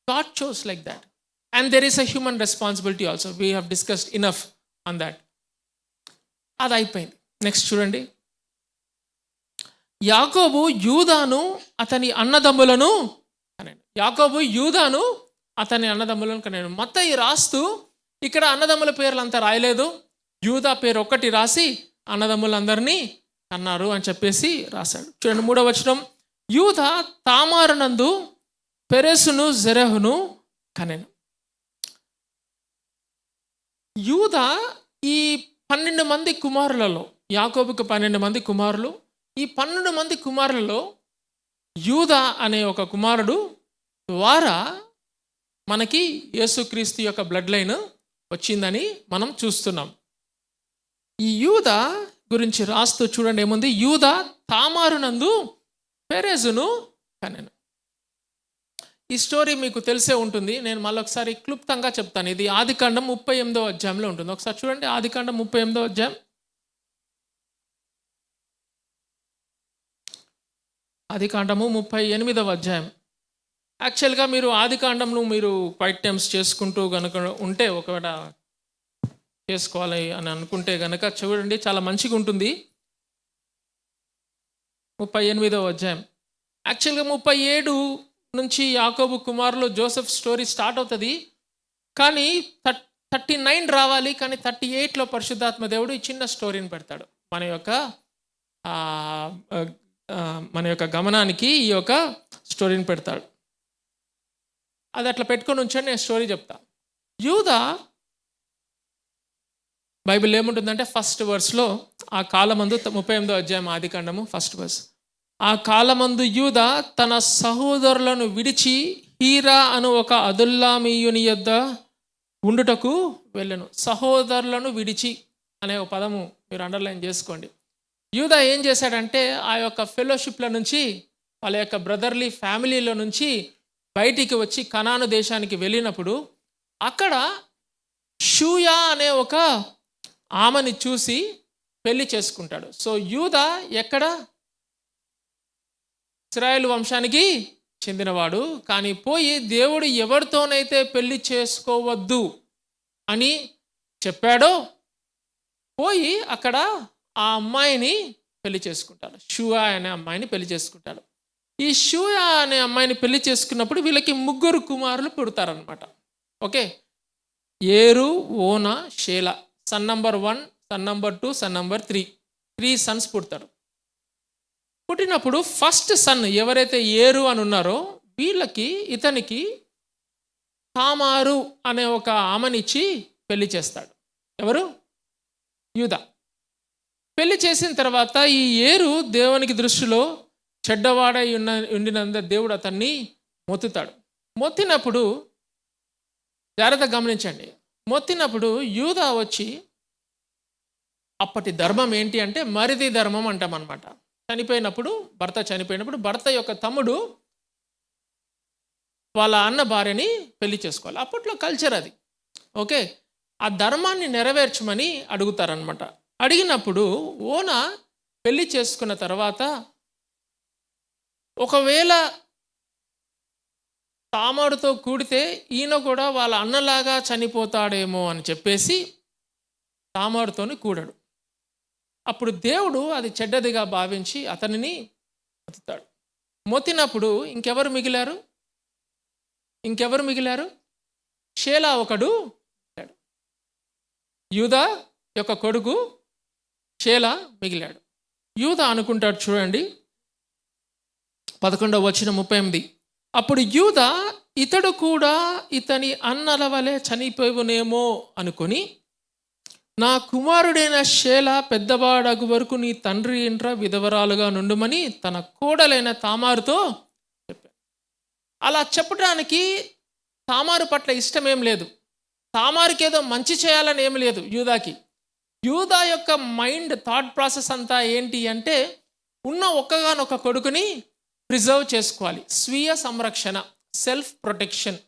God chose like that and there is a human responsibility also. We have discussed enough on that. అది అయిపోయింది. నెక్స్ట్ చూడండి, యాకోబు యూదాను అతని అన్నదమ్ములను కనేను. మత్తయి రాస్తూ ఇక్కడ అన్నదమ్ముల పేర్లు అంతా రాయలేదు, యూదా పేరు ఒక్కటి రాసి అన్నదమ్ములందరినీ అన్నారు అని చెప్పేసి రాశాడు. చూడండి 3వ వచనం, యూదా తామారునందు పెరెసును జెరహును కనెను. యూదా ఈ 12 మంది కుమారులలో, యాకోబుకు 12 మంది కుమారులు, ఈ 12 మంది కుమారులలో యూదా అనే ఒక కుమారుడు ద్వారా మనకి యేసుక్రీస్తు యొక్క బ్లడ్ లైన్ వచ్చిందని మనం చూస్తున్నాం. ఈ యూదా గురించి రాస్తూ చూడండి ఏముంది, యూదా తామారునందు పెరెజును కనెను. ఈ స్టోరీ మీకు తెలిసే ఉంటుంది, నేను మళ్ళీ ఒకసారి క్లుప్తంగా చెప్తాను. ఇది ఆదికాండం 38వ అధ్యాయంలో ఉంటుంది. ఒకసారి చూడండి, ఆదికాండం 38వ అధ్యాయం. ఆదికాండము 38వ అధ్యాయం. యాక్చువల్గా మీరు ఆదికాండంను మీరు క్వైట్ టైమ్స్ చేసుకుంటూ కనుక ఉంటే, ఒకవేళ చేసుకోవాలి అని అనుకుంటే కనుక చూడండి, చాలా మంచిగా ఉంటుంది. 38వ అధ్యాయం. యాక్చువల్గా 37 నుంచి యాకోబు కుమారులు జోసెఫ్ స్టోరీ స్టార్ట్ అవుతుంది, కానీ 39 రావాలి, కానీ 38లో పరిశుద్ధాత్మ దేవుడు ఈ చిన్న స్టోరీని పెడతాడు. మన యొక్క గమనానికి ఈ యొక్క స్టోరీని పెడతాడు. అది అట్లా పెట్టుకొని ఉంచండి, నేను స్టోరీ చెప్తా. యూదా బైబిల్ ఏముంటుందంటే ఫస్ట్ వర్స్లో, ఆ కాలమందు 38వ అధ్యాయం ఆదికాండము ఫస్ట్ వర్స్. ఆ కాలమందు యూదా తన సహోదరులను విడిచి హీరా అను ఒక అదుల్లామీయుని యొద్ద ఉండుటకు వెళ్ళెను. సహోదరులను విడిచి అనే ఒక పదము మీరు అండర్లైన్ చేసుకోండి. యూదా ఏం చేశాడంటే ఆ యొక్క ఫెలోషిప్ల నుంచి, వాళ్ళ యొక్క బ్రదర్లీ ఫ్యామిలీలో నుంచి బయటికి వచ్చి కనాను దేశానికి వెళ్ళినప్పుడు అక్కడ షూయా అనే ఒక ఆమెని చూసి పెళ్లి చేసుకుంటాడు. సో యూదా ఎక్కడ ఇశ్రాయేలు వంశానికి చెందినవాడు, కానీ పోయి దేవుడు ఎవరితోనైతే పెళ్లి చేసుకోవద్దు అని చెప్పాడో పోయి అక్కడ ఆ అమ్మాయిని పెళ్లి చేసుకుంటాడు. షూయా అనే అమ్మాయిని పెళ్లి చేసుకుంటాడు. ఈ షూయా అనే అమ్మాయిని పెళ్లి చేసుకున్నప్పుడు వీళ్ళకి 3 కుమారులు పుడతారనమాట. ఓకే, ఏరు, ఓనా, షేలా. Son number 1, son number 2, son number 3 sons పుడతారు. పుట్టినప్పుడు ఫస్ట్ సన్ ఎవరైతే ఏరు అని ఉన్నారో ఇతనికి తామారు అనే ఒక ఆమెనిచ్చి పెళ్లి చేస్తాడు. ఎవరు? యూదా. పెళ్లి చేసిన తర్వాత ఈ ఏరు దేవునికి దృష్టిలో చెడ్డవాడై ఉండినంత దేవుడు అతన్ని మొత్తుతాడు. మొత్తినప్పుడు జాగ్రత్తగా గమనించండి, మొత్తినప్పుడు యూదా వచ్చి, అప్పటి ధర్మం ఏంటి అంటే మరిది ధర్మం అంటాం అనమాట. భర్త చనిపోయినప్పుడు భర్త యొక్క తమ్ముడు వాళ్ళ అన్న భార్యని పెళ్లి చేసుకోవాలి. అప్పట్లో కల్చర్ అది. ఓకే, ఆ ధర్మాన్ని నెరవేర్చమని అడుగుతారనమాట. అడిగినప్పుడు ఓనా పెళ్లి చేసుకున్న తర్వాత ఒకవేళ తామారుతో కూడితే ఈయన కూడా వాళ్ళ అన్నలాగా చనిపోతాడేమో అని చెప్పేసి తామారుతోని కూడాడు. అప్పుడు దేవుడు అది చెడ్డదిగా భావించి అతనిని మొత్తుతాడు. మొత్తినప్పుడు ఇంకెవరు మిగిలారు? షేలా ఒకడు మిగిలాడు. యూదా యొక్క కొడుకు షేలా మిగిలాడు. యూదా అనుకుంటాడు, చూడండి 11వ వచనం 38. అప్పుడు యూదా ఇతడు కూడా ఇతని అన్నల వలె చనిపోవునేమో అనుకొని, నా కుమారుడైన షేలా పెద్దవాడగు వరకు నీ తండ్రి ఇంట్ర విధవరాలుగా నుండుమని తన కోడలైన తామారుతో చెప్పాడు. అలా చెప్పడానికి తామారు పట్ల ఇష్టమేం లేదు, తామారుకి ఏదో మంచి చేయాలని ఏమి లేదు యూదాకి. యూదా యొక్క మైండ్ థాట్ ప్రాసెస్ అంతా ఏంటి అంటే, ఉన్న ఒక్కగానొక్క కొడుకుని ప్రిజర్వ్ చేసుకోవాలి, స్వీయ సంరక్షణ, సెల్ఫ్ ప్రొటెక్షన్,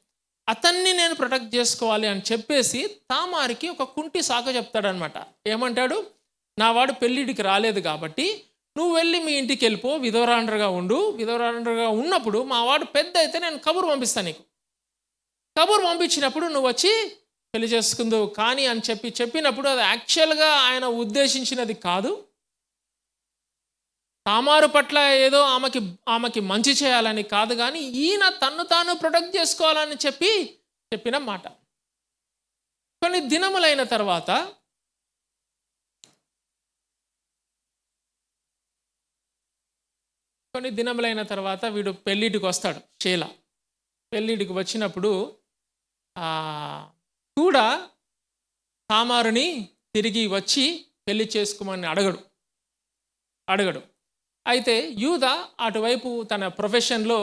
అతన్ని నేను ప్రొటెక్ట్ చేసుకోవాలి అని చెప్పేసి తామారికి ఒక కుంటి సాక చెప్తాడనమాట. ఏమంటాడు, నా వాడు పెళ్ళిడికి రాలేదు కాబట్టి నువ్వు వెళ్ళి మీ ఇంటికి వెళ్ళిపో, విధవరాండ్రగా ఉండు. విధవరాండ్రగా ఉన్నప్పుడు మా వాడు పెద్ద అయితే నేను కబురు పంపిస్తాను నీకు. కబురు పంపించినప్పుడు నువ్వు వచ్చి పెళ్లి చేసుకుందు కానీ అని చెప్పినప్పుడు అది యాక్చువల్గా ఆయన ఉద్దేశించినది కాదు. తామారు పట్ల ఏదో ఆమెకి మంచి చేయాలని కాదు, కానీ ఈయన తన్ను తాను ప్రొటెక్ట్ చేసుకోవాలని చెప్పిన మాట. కొన్ని దినములైన తర్వాత వీడు పెళ్ళిటికి వస్తాడు. షేలా పెళ్ళిటికి వచ్చినప్పుడు కూడా తామారుని తిరిగి వచ్చి పెళ్లి చేసుకోమని అడగడు. అయితే యూదా అటువైపు తన ప్రొఫెషన్లో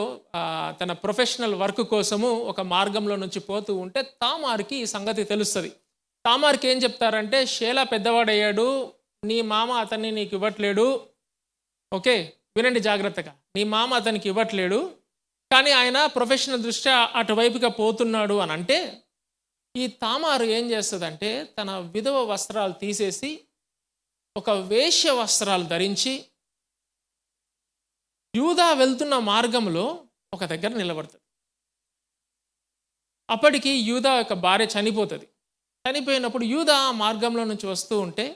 తన ప్రొఫెషనల్ వర్క్ కోసము ఒక మార్గంలో నుంచి పోతూ ఉంటే తామారుకి ఈ సంగతి తెలుస్తుంది. తామారుకి ఏం చెప్తారంటే, షేలా పెద్దవాడయ్యాడు, నీ మామ అతన్ని నీకు ఇవ్వట్లేడు. ఓకే, వినండి జాగ్రత్తగా. నీ మామ అతనికి ఇవ్వట్లేడు, కానీ ఆయన ప్రొఫెషనల్ దృష్ట్యా అటువైపుగా పోతున్నాడు అని అంటే, ఈ తామారు ఏం చేస్తుందంటే తన విధవ వస్త్రాలు తీసేసి ఒక వేశ్య వస్త్రాలు ధరించి యూదా వెళ్తున్న మార్గంలో ఒక దగ్గర నిలబడుతుంది. అప్పటికి యూదా యొక్క భార్య చనిపోతుంది. చనిపోయినప్పుడు యూదా ఆ మార్గంలో నుంచి వస్తూ ఉంటే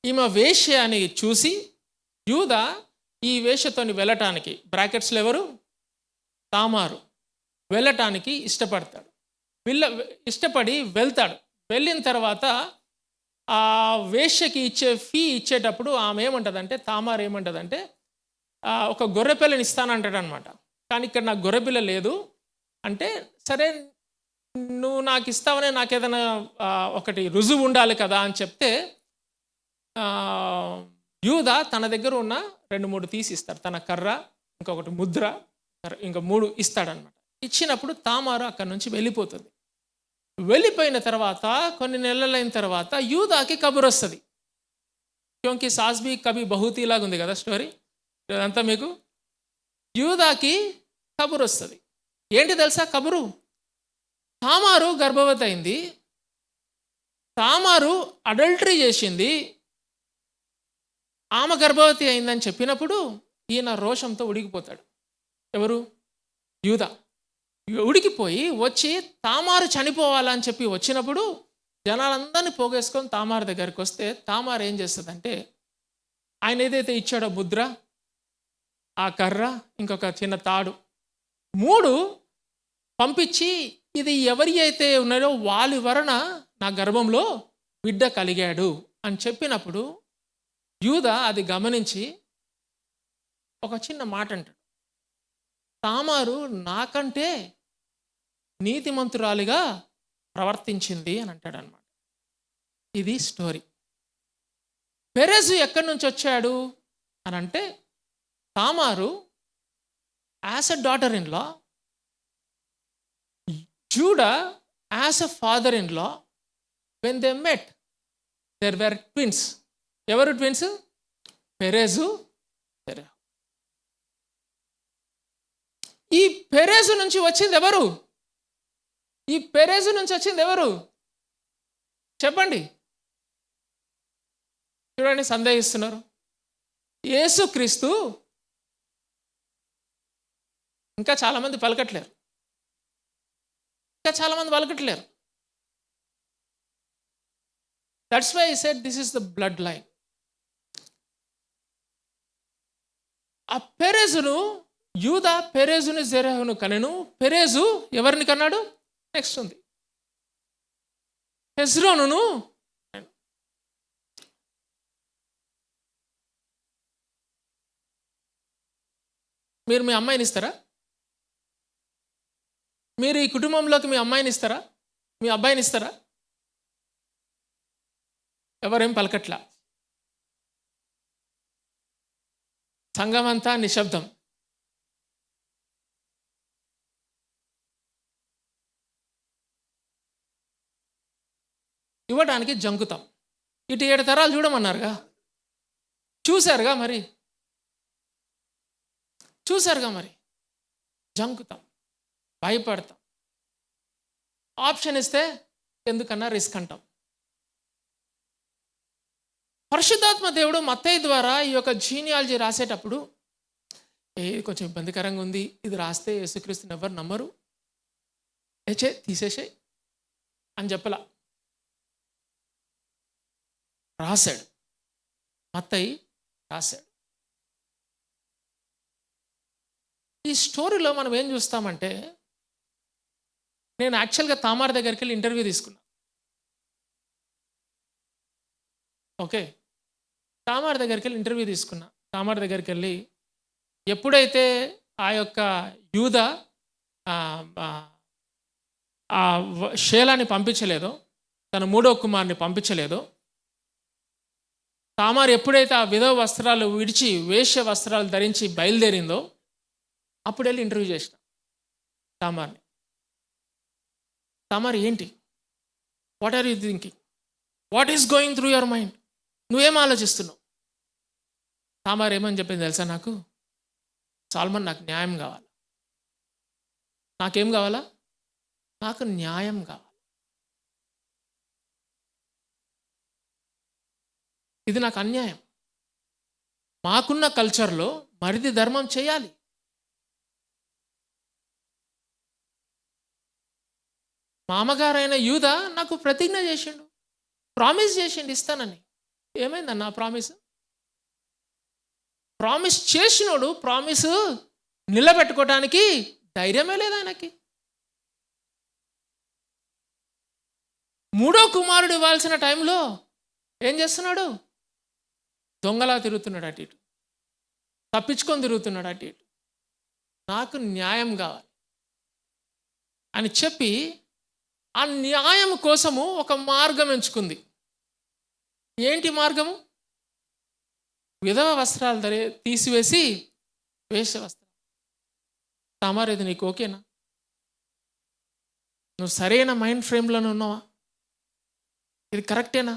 ఈమె వేశ్య అని చూసి యూదా ఈ వేశ్యతోని వెళ్ళటానికి, బ్రాకెట్స్లో ఎవరు, తామారు, వెళ్ళటానికి ఇష్టపడతాడు. ఇష్టపడి వెళ్తాడు. వెళ్ళిన తర్వాత ఆ వేశ్యకి ఫీ ఇచ్చేటప్పుడు ఆమె ఏమంటుందంటే, తామారు ఏమంటుందంటే, ఒక గొర్రెపిల్లని ఇస్తానంటాడు అనమాట. కానీ ఇక్కడ నాకు గొర్రెపిల్ల లేదు అంటే, సరే నువ్వు నాకు ఇస్తావనే నాకు ఏదైనా ఒకటి రుజువు ఉండాలి కదా అని చెప్తే యూదా తన దగ్గర ఉన్న 2-3 తీసి ఇస్తాడు. తన కర్ర, ఇంకొకటి ముద్ర, ఇంకా 3 ఇస్తాడనమాట. ఇచ్చినప్పుడు తామారు అక్కడి నుంచి వెళ్ళిపోతుంది. వెళ్ళిపోయిన తర్వాత కొన్ని నెలలైన తర్వాత యూదాకి కబురు వస్తుంది. క్యోంకి సాస్బీ కబీ బహూతీ లాగా ఉంది కదా స్టోరీ, ఇదంతా మీకు. యూదాకి కబురు వస్తుంది. ఏంటి తెలుసా కబురు? తామారు గర్భవతి అయింది, తామారు అడల్టరీ చేసింది, ఆమె గర్భవతి అయిందని చెప్పినప్పుడు ఈయన రోషంతో ఉడికిపోతాడు. ఎవరు? యూదా. ఉడికిపోయి వచ్చి తామారు చనిపోవాలని చెప్పి వచ్చినప్పుడు జనాలందరినీ పోగేసుకొని తామారు దగ్గరికి వస్తే తామారు ఏం చేస్తుందంటే, ఆయన ఏదైతే ఇచ్చాడో ముద్ర, ఆ కర్ర, ఇంకొక చిన్న తాడు, 3 పంపించి ఇది ఎవరి అయితే ఉన్నారో వాళ్ళ వలన నా గర్భంలో బిడ్డ కలిగాడు అని చెప్పినప్పుడు యూదా అది గమనించి ఒక చిన్న మాట అంటాడు, తామారు నాకంటే నీతిమంతురాలిగా ప్రవర్తించింది అని అంటాడు అనమాట. ఇది స్టోరీ. పెరెజు ఎక్కడి నుంచి వచ్చాడు అని అంటే, తామారు as a daughter in law, Judah as a father in law. When they met there were twins. ఎవరు ట్విన్స్? పెరెజు, సెరహు. ఈ పెరెజు నుంచి వచ్చింది ఎవరు? ఈ పెరెజు నుంచి వచ్చింది ఎవరు చెప్పండి? చూడండి, సందేహిస్తున్నారు. యేసుక్రీస్తు. ఇంకా చాలామంది పలకట్లేరు. That's why I said this is the blood line. ఆ పెరెజును, యూదా పెరెజును జెరహును కనెను. పెరెజు ఎవరిని కన్నాడు? నెక్స్ట్ ఉంది, హెజ్రోనును. మీరు మీ అమ్మాయిని ఇస్తారా? మీరు ఈ కుటుంబంలోకి మీ అమ్మాయిని ఇస్తారా? మీ అబ్బాయిని ఇస్తారా? ఎవరేం పలకట్లా. సంఘమంతా నిశ్శబ్దం. ఇవ్వడానికి జంకుతాం. ఇటు 7 తరాలు చూడమన్నారుగా, చూశారుగా మరి, జంకుతాం, భయపడతాం. ఆప్షన్ ఇస్తే ఎందుకన్నా రిస్క్ అంటాం. పరిశుద్ధాత్మ దేవుడు మత్తయి ద్వారా ఈ యొక్క జీనియాలజీ రాసేటప్పుడు, ఇది కొంచెం ఇబ్బందికరంగా ఉంది, ఇది రాస్తే యేసుక్రీస్తుని ఎవరు నమ్మరు, తీసేసే అని చెప్పలా. రాశాడు, మత్తయి రాశాడు. ఈ స్టోరీలో మనం ఏం చూస్తామంటే, నేను యాక్చువల్గా తామార్ దగ్గరికి వెళ్ళి ఇంటర్వ్యూ తీసుకున్నా. ఓకే, తామార్ దగ్గరికి వెళ్ళి ఎప్పుడైతే ఆ యొక్క యూదా ఆ షేలాని పంపించలేదో, తన మూడో కుమారుని పంపించలేదో, తామారు ఎప్పుడైతే ఆ విధవ వస్త్రాలు విడిచి వేశ్య వస్త్రాలు ధరించి బయలుదేరిందో అప్పుడు వెళ్ళి ఇంటర్వ్యూ చేసిన తామార్ని. తామార్ ఏంటి, what are you thinking, what is going through your mind, నువ్వేం ఆలోచిస్తున్నావు? తామార్ ఏమని చెప్పింది తెలుసా, నాకు సాల్మన్ నాకు న్యాయం కావాలి. నాకేం కావాలా? నాకు న్యాయం కావాలి. ఇది నాకు అన్యాయం. మాకున్న కల్చర్లో మరిది ధర్మం చేయాలి. మామగారైన యూదా నాకు ప్రతిజ్ఞ చేసిండు, ప్రామిస్ చేసిండు ఇస్తానని. ఏమైందన్న ప్రామిస్? ప్రామిస్ చేసినోడు ప్రామిస్ నిలబెట్టుకోవడానికి ధైర్యమే లేదు ఆయనకి. మూడో కుమారుడు ఇవ్వాల్సిన టైంలో ఏం చేస్తున్నాడు? దొంగలా తిరుగుతున్నాడు, అటు ఇటు తప్పించుకొని తిరుగుతున్నాడు, అటు ఇటు. నాకు న్యాయం కావాలి అని చెప్పి ఆ న్యాయం కోసము ఒక మార్గం ఎంచుకుంది. ఏంటి మార్గము? విధవ వస్త్రాలు తీసివేసి వేశ్య వస్త్రాలు. తామార్, ఇది నీకు ఓకేనా? నువ్వు సరైన మైండ్ ఫ్రేమ్లోనే ఉన్నావా? ఇది కరెక్టేనా?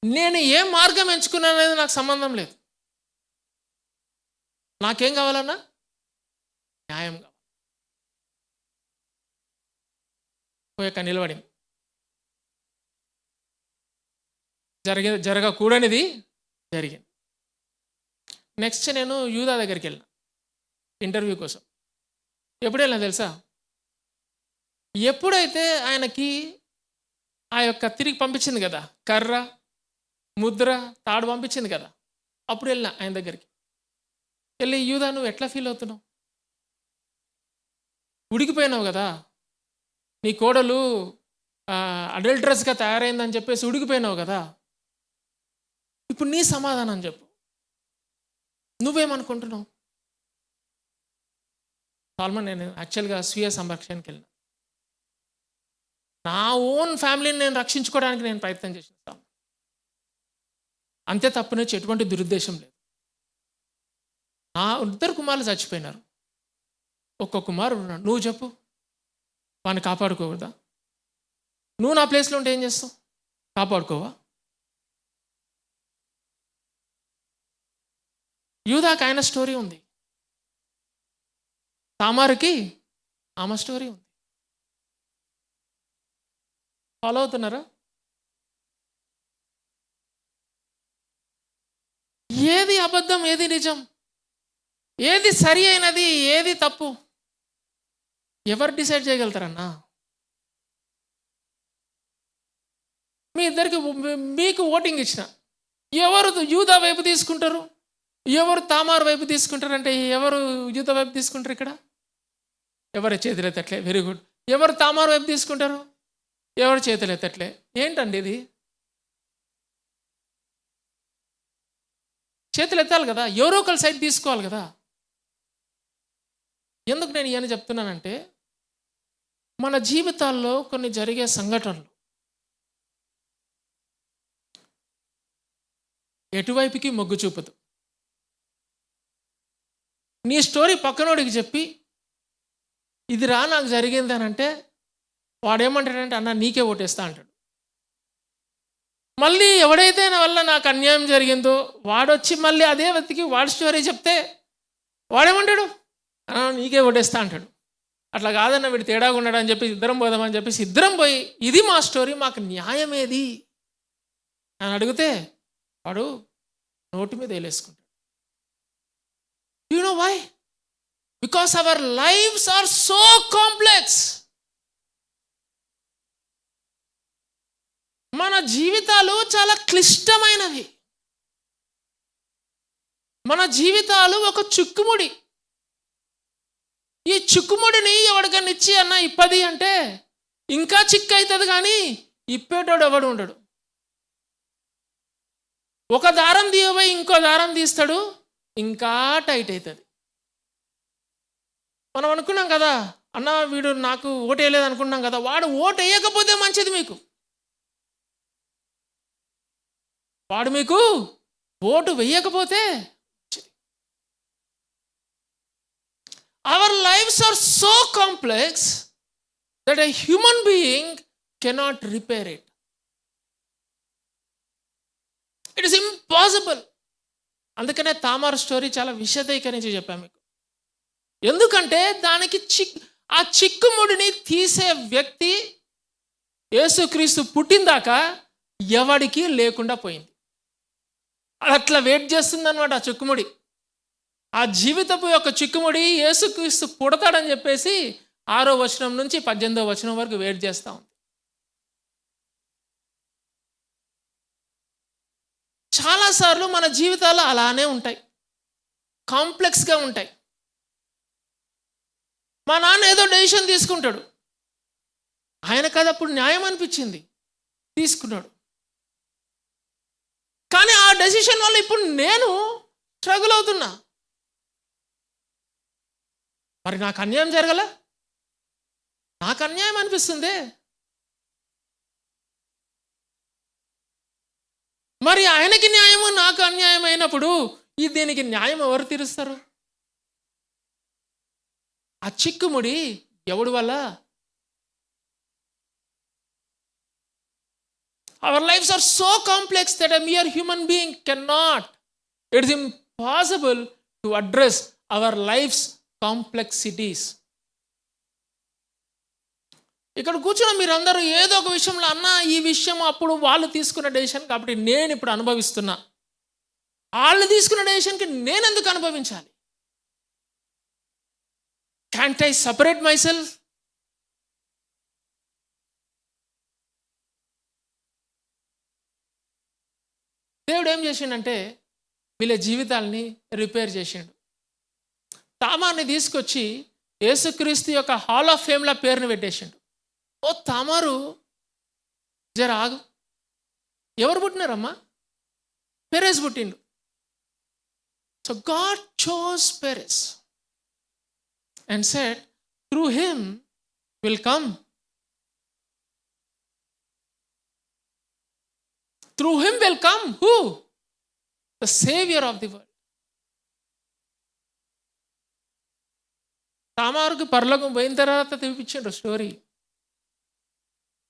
నేను ఏ మార్గం ఎంచుకున్నాననేది నాకు సంబంధం లేదు. నాకేం కావాలన్నా న్యాయం కావాలి. పోయాక నిలబడింది. జరగకూడనిది జరిగింది. నెక్స్ట్ నేను యూదా దగ్గరికి వెళ్ళిన ఇంటర్వ్యూ కోసం. ఎప్పుడు వెళ్ళినా తెలుసా? ఎప్పుడైతే ఆయనకి ఆ యొక్క తిరిగి పంపించింది కదా, కర్ర, ముద్ర, తాడు పంపించింది కదా, అప్పుడు వెళ్ళిన ఆయన దగ్గరికి. వెళ్ళి, యూదా నువ్వు ఎట్లా ఫీల్ అవుతున్నావు? ఉడికిపోయినావు కదా, నీ కోడలు అడల్ట్రస్గా తయారైందని చెప్పేసి ఉడికిపోయినావు కదా, ఇప్పుడు నీ సమాధానం చెప్పు, నువ్వేమనుకుంటున్నావు? సాల్మన్, నేను యాక్చువల్గా స్వీయ సంరక్షణకి వెళ్ళిన, నా ఓన్ ఫ్యామిలీని నేను రక్షించుకోవడానికి నేను ప్రయత్నం చేసిన, అంతే తప్ప నుంచి ఎటువంటి దురుద్దేశం లేదు. నా 2 కుమారులు చచ్చిపోయినారు, ఒక్క కుమారుడు ఉన్నాడు. నువ్వు చెప్పు, వాడిని కాపాడుకోకూడదా? నువ్వు నా ప్లేస్లో ఉంటే ఏం చేస్తావు? కాపాడుకోవా? యూదాకి ఆయన స్టోరీ ఉంది, తామారుకి ఆమె స్టోరీ ఉంది. ఫాలో అవుతున్నారా? ఏది అబద్ధం, ఏది నిజం, ఏది సరి అయినది, ఏది తప్పు, ఎవరు డిసైడ్ చేయగలుగుతారన్నా? మీ ఇద్దరికి మీకు ఓటింగ్ ఇచ్చిన, ఎవరు యూదా వైపు తీసుకుంటారు, ఎవరు తామారు వైపు తీసుకుంటారు? అంటే ఎవరు యూదా వైపు తీసుకుంటారు? ఇక్కడ ఎవరు చేతులు ఎత్తట్లే, వెరీ గుడ్. ఎవరు తామారు వైపు తీసుకుంటారు? ఎవరు చేతులు ఎత్తట్లే. ఏంటండి ఇది? చేతులు ఎత్తాలి కదా, ఎవరో ఒకరి సైడ్ తీసుకోవాలి కదా. ఎందుకు నేను ఇవన్నీ చెప్తున్నానంటే, మన జీవితాల్లో కొన్ని జరిగే సంఘటనలు ఎటువైపుకి మొగ్గు చూపదు. నీ స్టోరీ పక్కనోడికి చెప్పి ఇది రా నాకు జరిగింది అని అంటే వాడేమంటాడంటే, అన్న నీకే ఓటేస్తా అంటాడు. మళ్ళీ ఎవడైతే నా వల్ల నాకు అన్యాయం జరిగిందో వాడొచ్చి మళ్ళీ అదే వ్యక్తికి వాడి స్టోరీ చెప్తే వాడేమంటాడు, నీకే ఓటేస్తా అంటాడు. అట్లా కాదన్న వీడు తేడాగా ఉన్నాడు అని చెప్పి ఇద్దరం పోదామని చెప్పేసి ఇద్దరం పోయి ఇది మా స్టోరీ, మాకు న్యాయం ఏది అని అడిగితే వాడు నోటి మీద వేలేసుకుంటాడు. You know why? Because our lifes are so complex. మన జీవితాలు చాలా క్లిష్టమైనవి. మన జీవితాలు ఒక చుక్కుముడి. ఈ చుక్కుముడిని ఎవడికన్నా ఇచ్చి అన్న ఇప్పది అంటే ఇంకా చిక్కు అవుతుంది, కానీ ఇప్పేటోడు ఎవడు ఉండడు. ఒక దారం తీయబోయి ఇంకో దారం తీస్తాడు, ఇంకా టైట్ అవుతుంది. మనం అనుకున్నాం కదా, అన్న వీడు నాకు ఓటు వేయలేదు అనుకున్నాం కదా, వాడు ఓటు వేయకపోతే మంచిది మీకు. వాడు మీకు ఓటు వేయకపోతే మంచిది. Our lifes are so complex that a human being cannot repair it. It is impossible. అందుకనే తామార్ స్టోరీ చాలా విశదీకరించి చెప్పాను మీకు. ఎందుకంటే దానికి ఆ చిక్కుముడిని తీసే వ్యక్తి యేసుక్రీస్తు పుట్టిందాకా ఎవడికి లేకుండా పోయింది. అది అట్లా వెయిట్ చేస్తుంది అనమాట ఆ చిక్కుముడి. ఆ జీవితపు యొక్క చిక్కుముడి యేసుక్రీస్తు పుడతాడని చెప్పేసి 6వ వచనం నుంచి 18వ వచనం వరకు వెయిట్ చేస్తూ ఉంది. చాలాసార్లు మన జీవితాలు అలానే ఉంటాయి, కాంప్లెక్స్గా ఉంటాయి. మా నాన్న ఏదో డెసిషన్ తీసుకుంటాడు, ఆయనకు అది అప్పుడు న్యాయం అనిపించింది, తీసుకున్నాడు. కానీ ఆ డెసిషన్ వల్ల ఇప్పుడు నేను స్ట్రగుల్ అవుతున్నా. మరి నాకు అన్యాయం జరగల, నాకు అన్యాయం అనిపిస్తుంది. మరి ఆయనకి న్యాయము నాకు అన్యాయం అయినప్పుడు దీనికి న్యాయం ఎవరు తీరుస్తారు? ఆ చిక్కుముడి ఎవడి వల్ల? Our lifes are so complex that a mere human being cannot. It is impossible to address our life's complexities. ఇక్కడ కూర్చున్న మీరందరూ ఏదో ఒక విషయంలో, అన్న ఈ విషయం అప్పుడు వాళ్ళు తీసుకున్న డెసిషన్ కాబట్టి నేను ఇప్పుడు అనుభవిస్తున్నా, వాళ్ళు తీసుకున్న డెసిషన్కి నేను ఎందుకు అనుభవించాలి? Can't I separate myself? దేవుడు ఏం చేసిండంటే వీళ్ళ జీవితాలని రిపేర్ చేసిండు. తామార్ని తీసుకొచ్చి యేసుక్రీస్తు యొక్క హాల్ ఆఫ్ ఫేమ్ల పేరుని పెట్టేసిండు. ఓ తామారు, జర ఆగు, ఎవరు పుట్టినారమ్మా? పెరెస్ పుట్టిండు. So God chose Perez and said, through him will come. Through him will come who? The Savior of the world. తామారుకి పరలోకం పోయిన తర్వాత చూపించాడు స్టోరీ.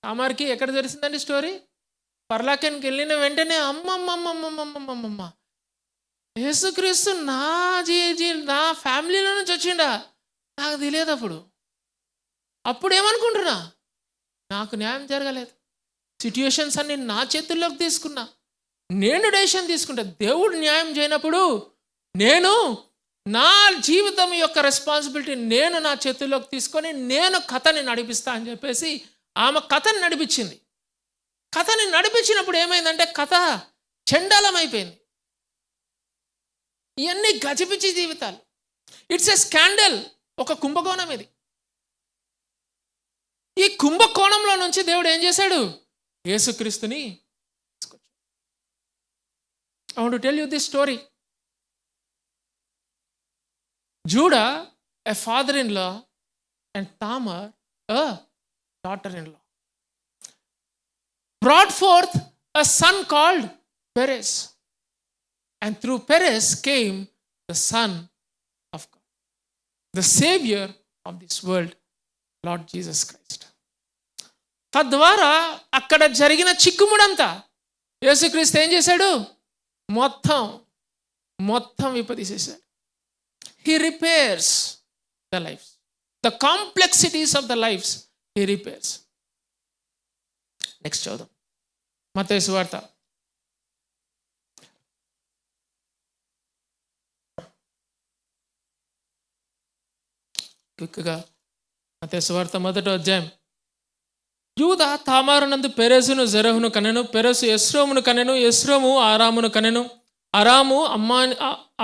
తామార్కి ఎక్కడ తెలిసిందండి స్టోరీ? పరలోకానికి వెళ్ళిన వెంటనే అమ్మమ్మమ్మమ్మమ్మమ్మమ్మ, యేసుక్రీస్తు నా ఫ్యామిలీలో నుంచి వచ్చిండా, నాకు తెలియదు. అప్పుడు ఏమనుకుంటున్నా, నాకు న్యాయం జరగలేదు, సిట్యుయేషన్స్ అన్ని నా చేతుల్లోకి తీసుకున్నా, నేను డెసిషన్ తీసుకుంటా. దేవుడు న్యాయం చేయనప్పుడు నేను నా జీవితం యొక్క రెస్పాన్సిబిలిటీ నేను నా చేతుల్లోకి తీసుకొని నేను కథని నడిపిస్తా అని చెప్పేసి ఆమె కథని నడిపించింది. కథని నడిపించినప్పుడు ఏమైందంటే కథ చండాలం అయిపోయింది. ఇవన్నీ గజిపిచి జీవితాలు. ఇట్స్ ఎ స్కాండల్, ఒక కుంభకోణం ఇది. ఈ కుంభకోణంలో నుంచి దేవుడు ఏం చేశాడు? యేసుక్రీస్తుని తీసుకొచ్చాడు. I want to tell you this story. Judah, a father-in-law, and Tamar, a daughter-in-law, brought forth a son called Perez. And through Perez came the Son of God, the Savior of this world, Lord Jesus Christ. తద్వారా అక్కడ జరిగిన చిక్కుముడంతా యేసుక్రీస్తు ఏం చేశాడు? మొత్తం విపదీసేశాడు. He repairs the lives. The complexities of the lives he repairs. Next చదువు మత్తయి సువార్త. క్విక్గా మత్తయి సువార్త 1వ అధ్యాయం. యూదా తామారునందు పెరెసును జెరహును కనెను, పెరెసు ఎస్రోమును కనెను, ఎస్రోము ఆరామును కనెను, అరాము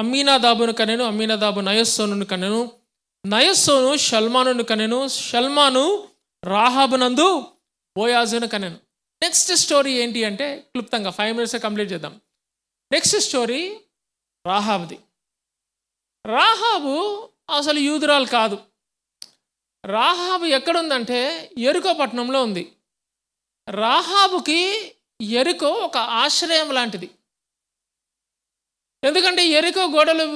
అమ్మీనాదాబును కనెను, అమ్మీనాదాబు నయస్సోనును కనెను, నయస్సోను షల్మానును కనెను, షల్మాను రాహాబునందు బోయాజును కనెను. నెక్స్ట్ స్టోరీ ఏంటి అంటే క్లుప్తంగా 5 minutes కంప్లీట్ చేద్దాం. నెక్స్ట్ స్టోరీ రాహాబుది. రాహాబు అసలు యూదురాలు కాదు, రాహాబు ఎక్కడుందంటే ఎరికో పట్టణంలో ఉంది. రాహాబుకి ఎరికో ఒక ఆశ్రయం లాంటిది. ఎందుకంటే ఎరికో గోడలు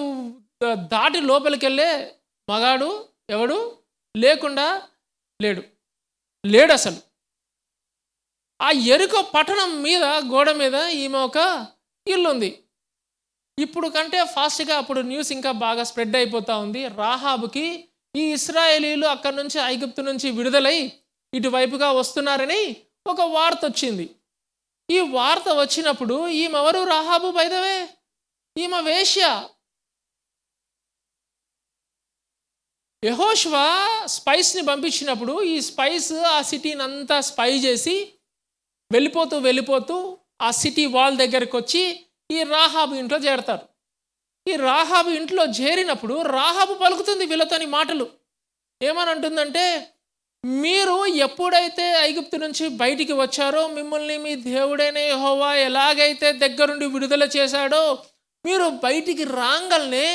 దాటి లోపలికి వెళ్ళే మగాడు ఎవడు లేకుండా లేడు అసలు. ఆ ఎరికో పట్టణం మీద గోడ మీద ఈమె ఒక ఇల్లు ఉంది. ఇప్పుడు కంటే ఫాస్ట్గా అప్పుడు న్యూస్ ఇంకా బాగా స్ప్రెడ్ అయిపోతూ ఉంది. రాహాబుకి ఈ ఇశ్రాయేలీలు అక్కడి నుంచి ఐగుప్తు నుంచి విడుదలై ఇటువైపుగా వస్తున్నారని ఒక వార్త వచ్చింది. ఈ వార్త వచ్చినప్పుడు ఈమె ఎవరు? రాహాబు బై ద వే ఈమె వేశ్య. యెహోషువ స్పైస్ని పంపించినప్పుడు ఈ స్పైస్ ఆ సిటీని అంతా స్పై చేసి వెళ్ళిపోతూ ఆ సిటీ వాల్ దగ్గరికి వచ్చి ఈ రాహాబు ఇంట్లో చేరతారు. ఈ రాహాబు ఇంట్లో చేరినప్పుడు రాహాబు పలుకుతుంది వీళ్ళతోని మాటలు. ఏమని అంటుందంటే, మీరు ఎప్పుడైతే ఐగుప్తు నుంచి బయటికి వచ్చారో మిమ్మల్ని మీ దేవుడైన యెహోవా ఎలాగైతే దగ్గరుండి విడుదల చేశాడో మీరు బయటికి రాంగల్నే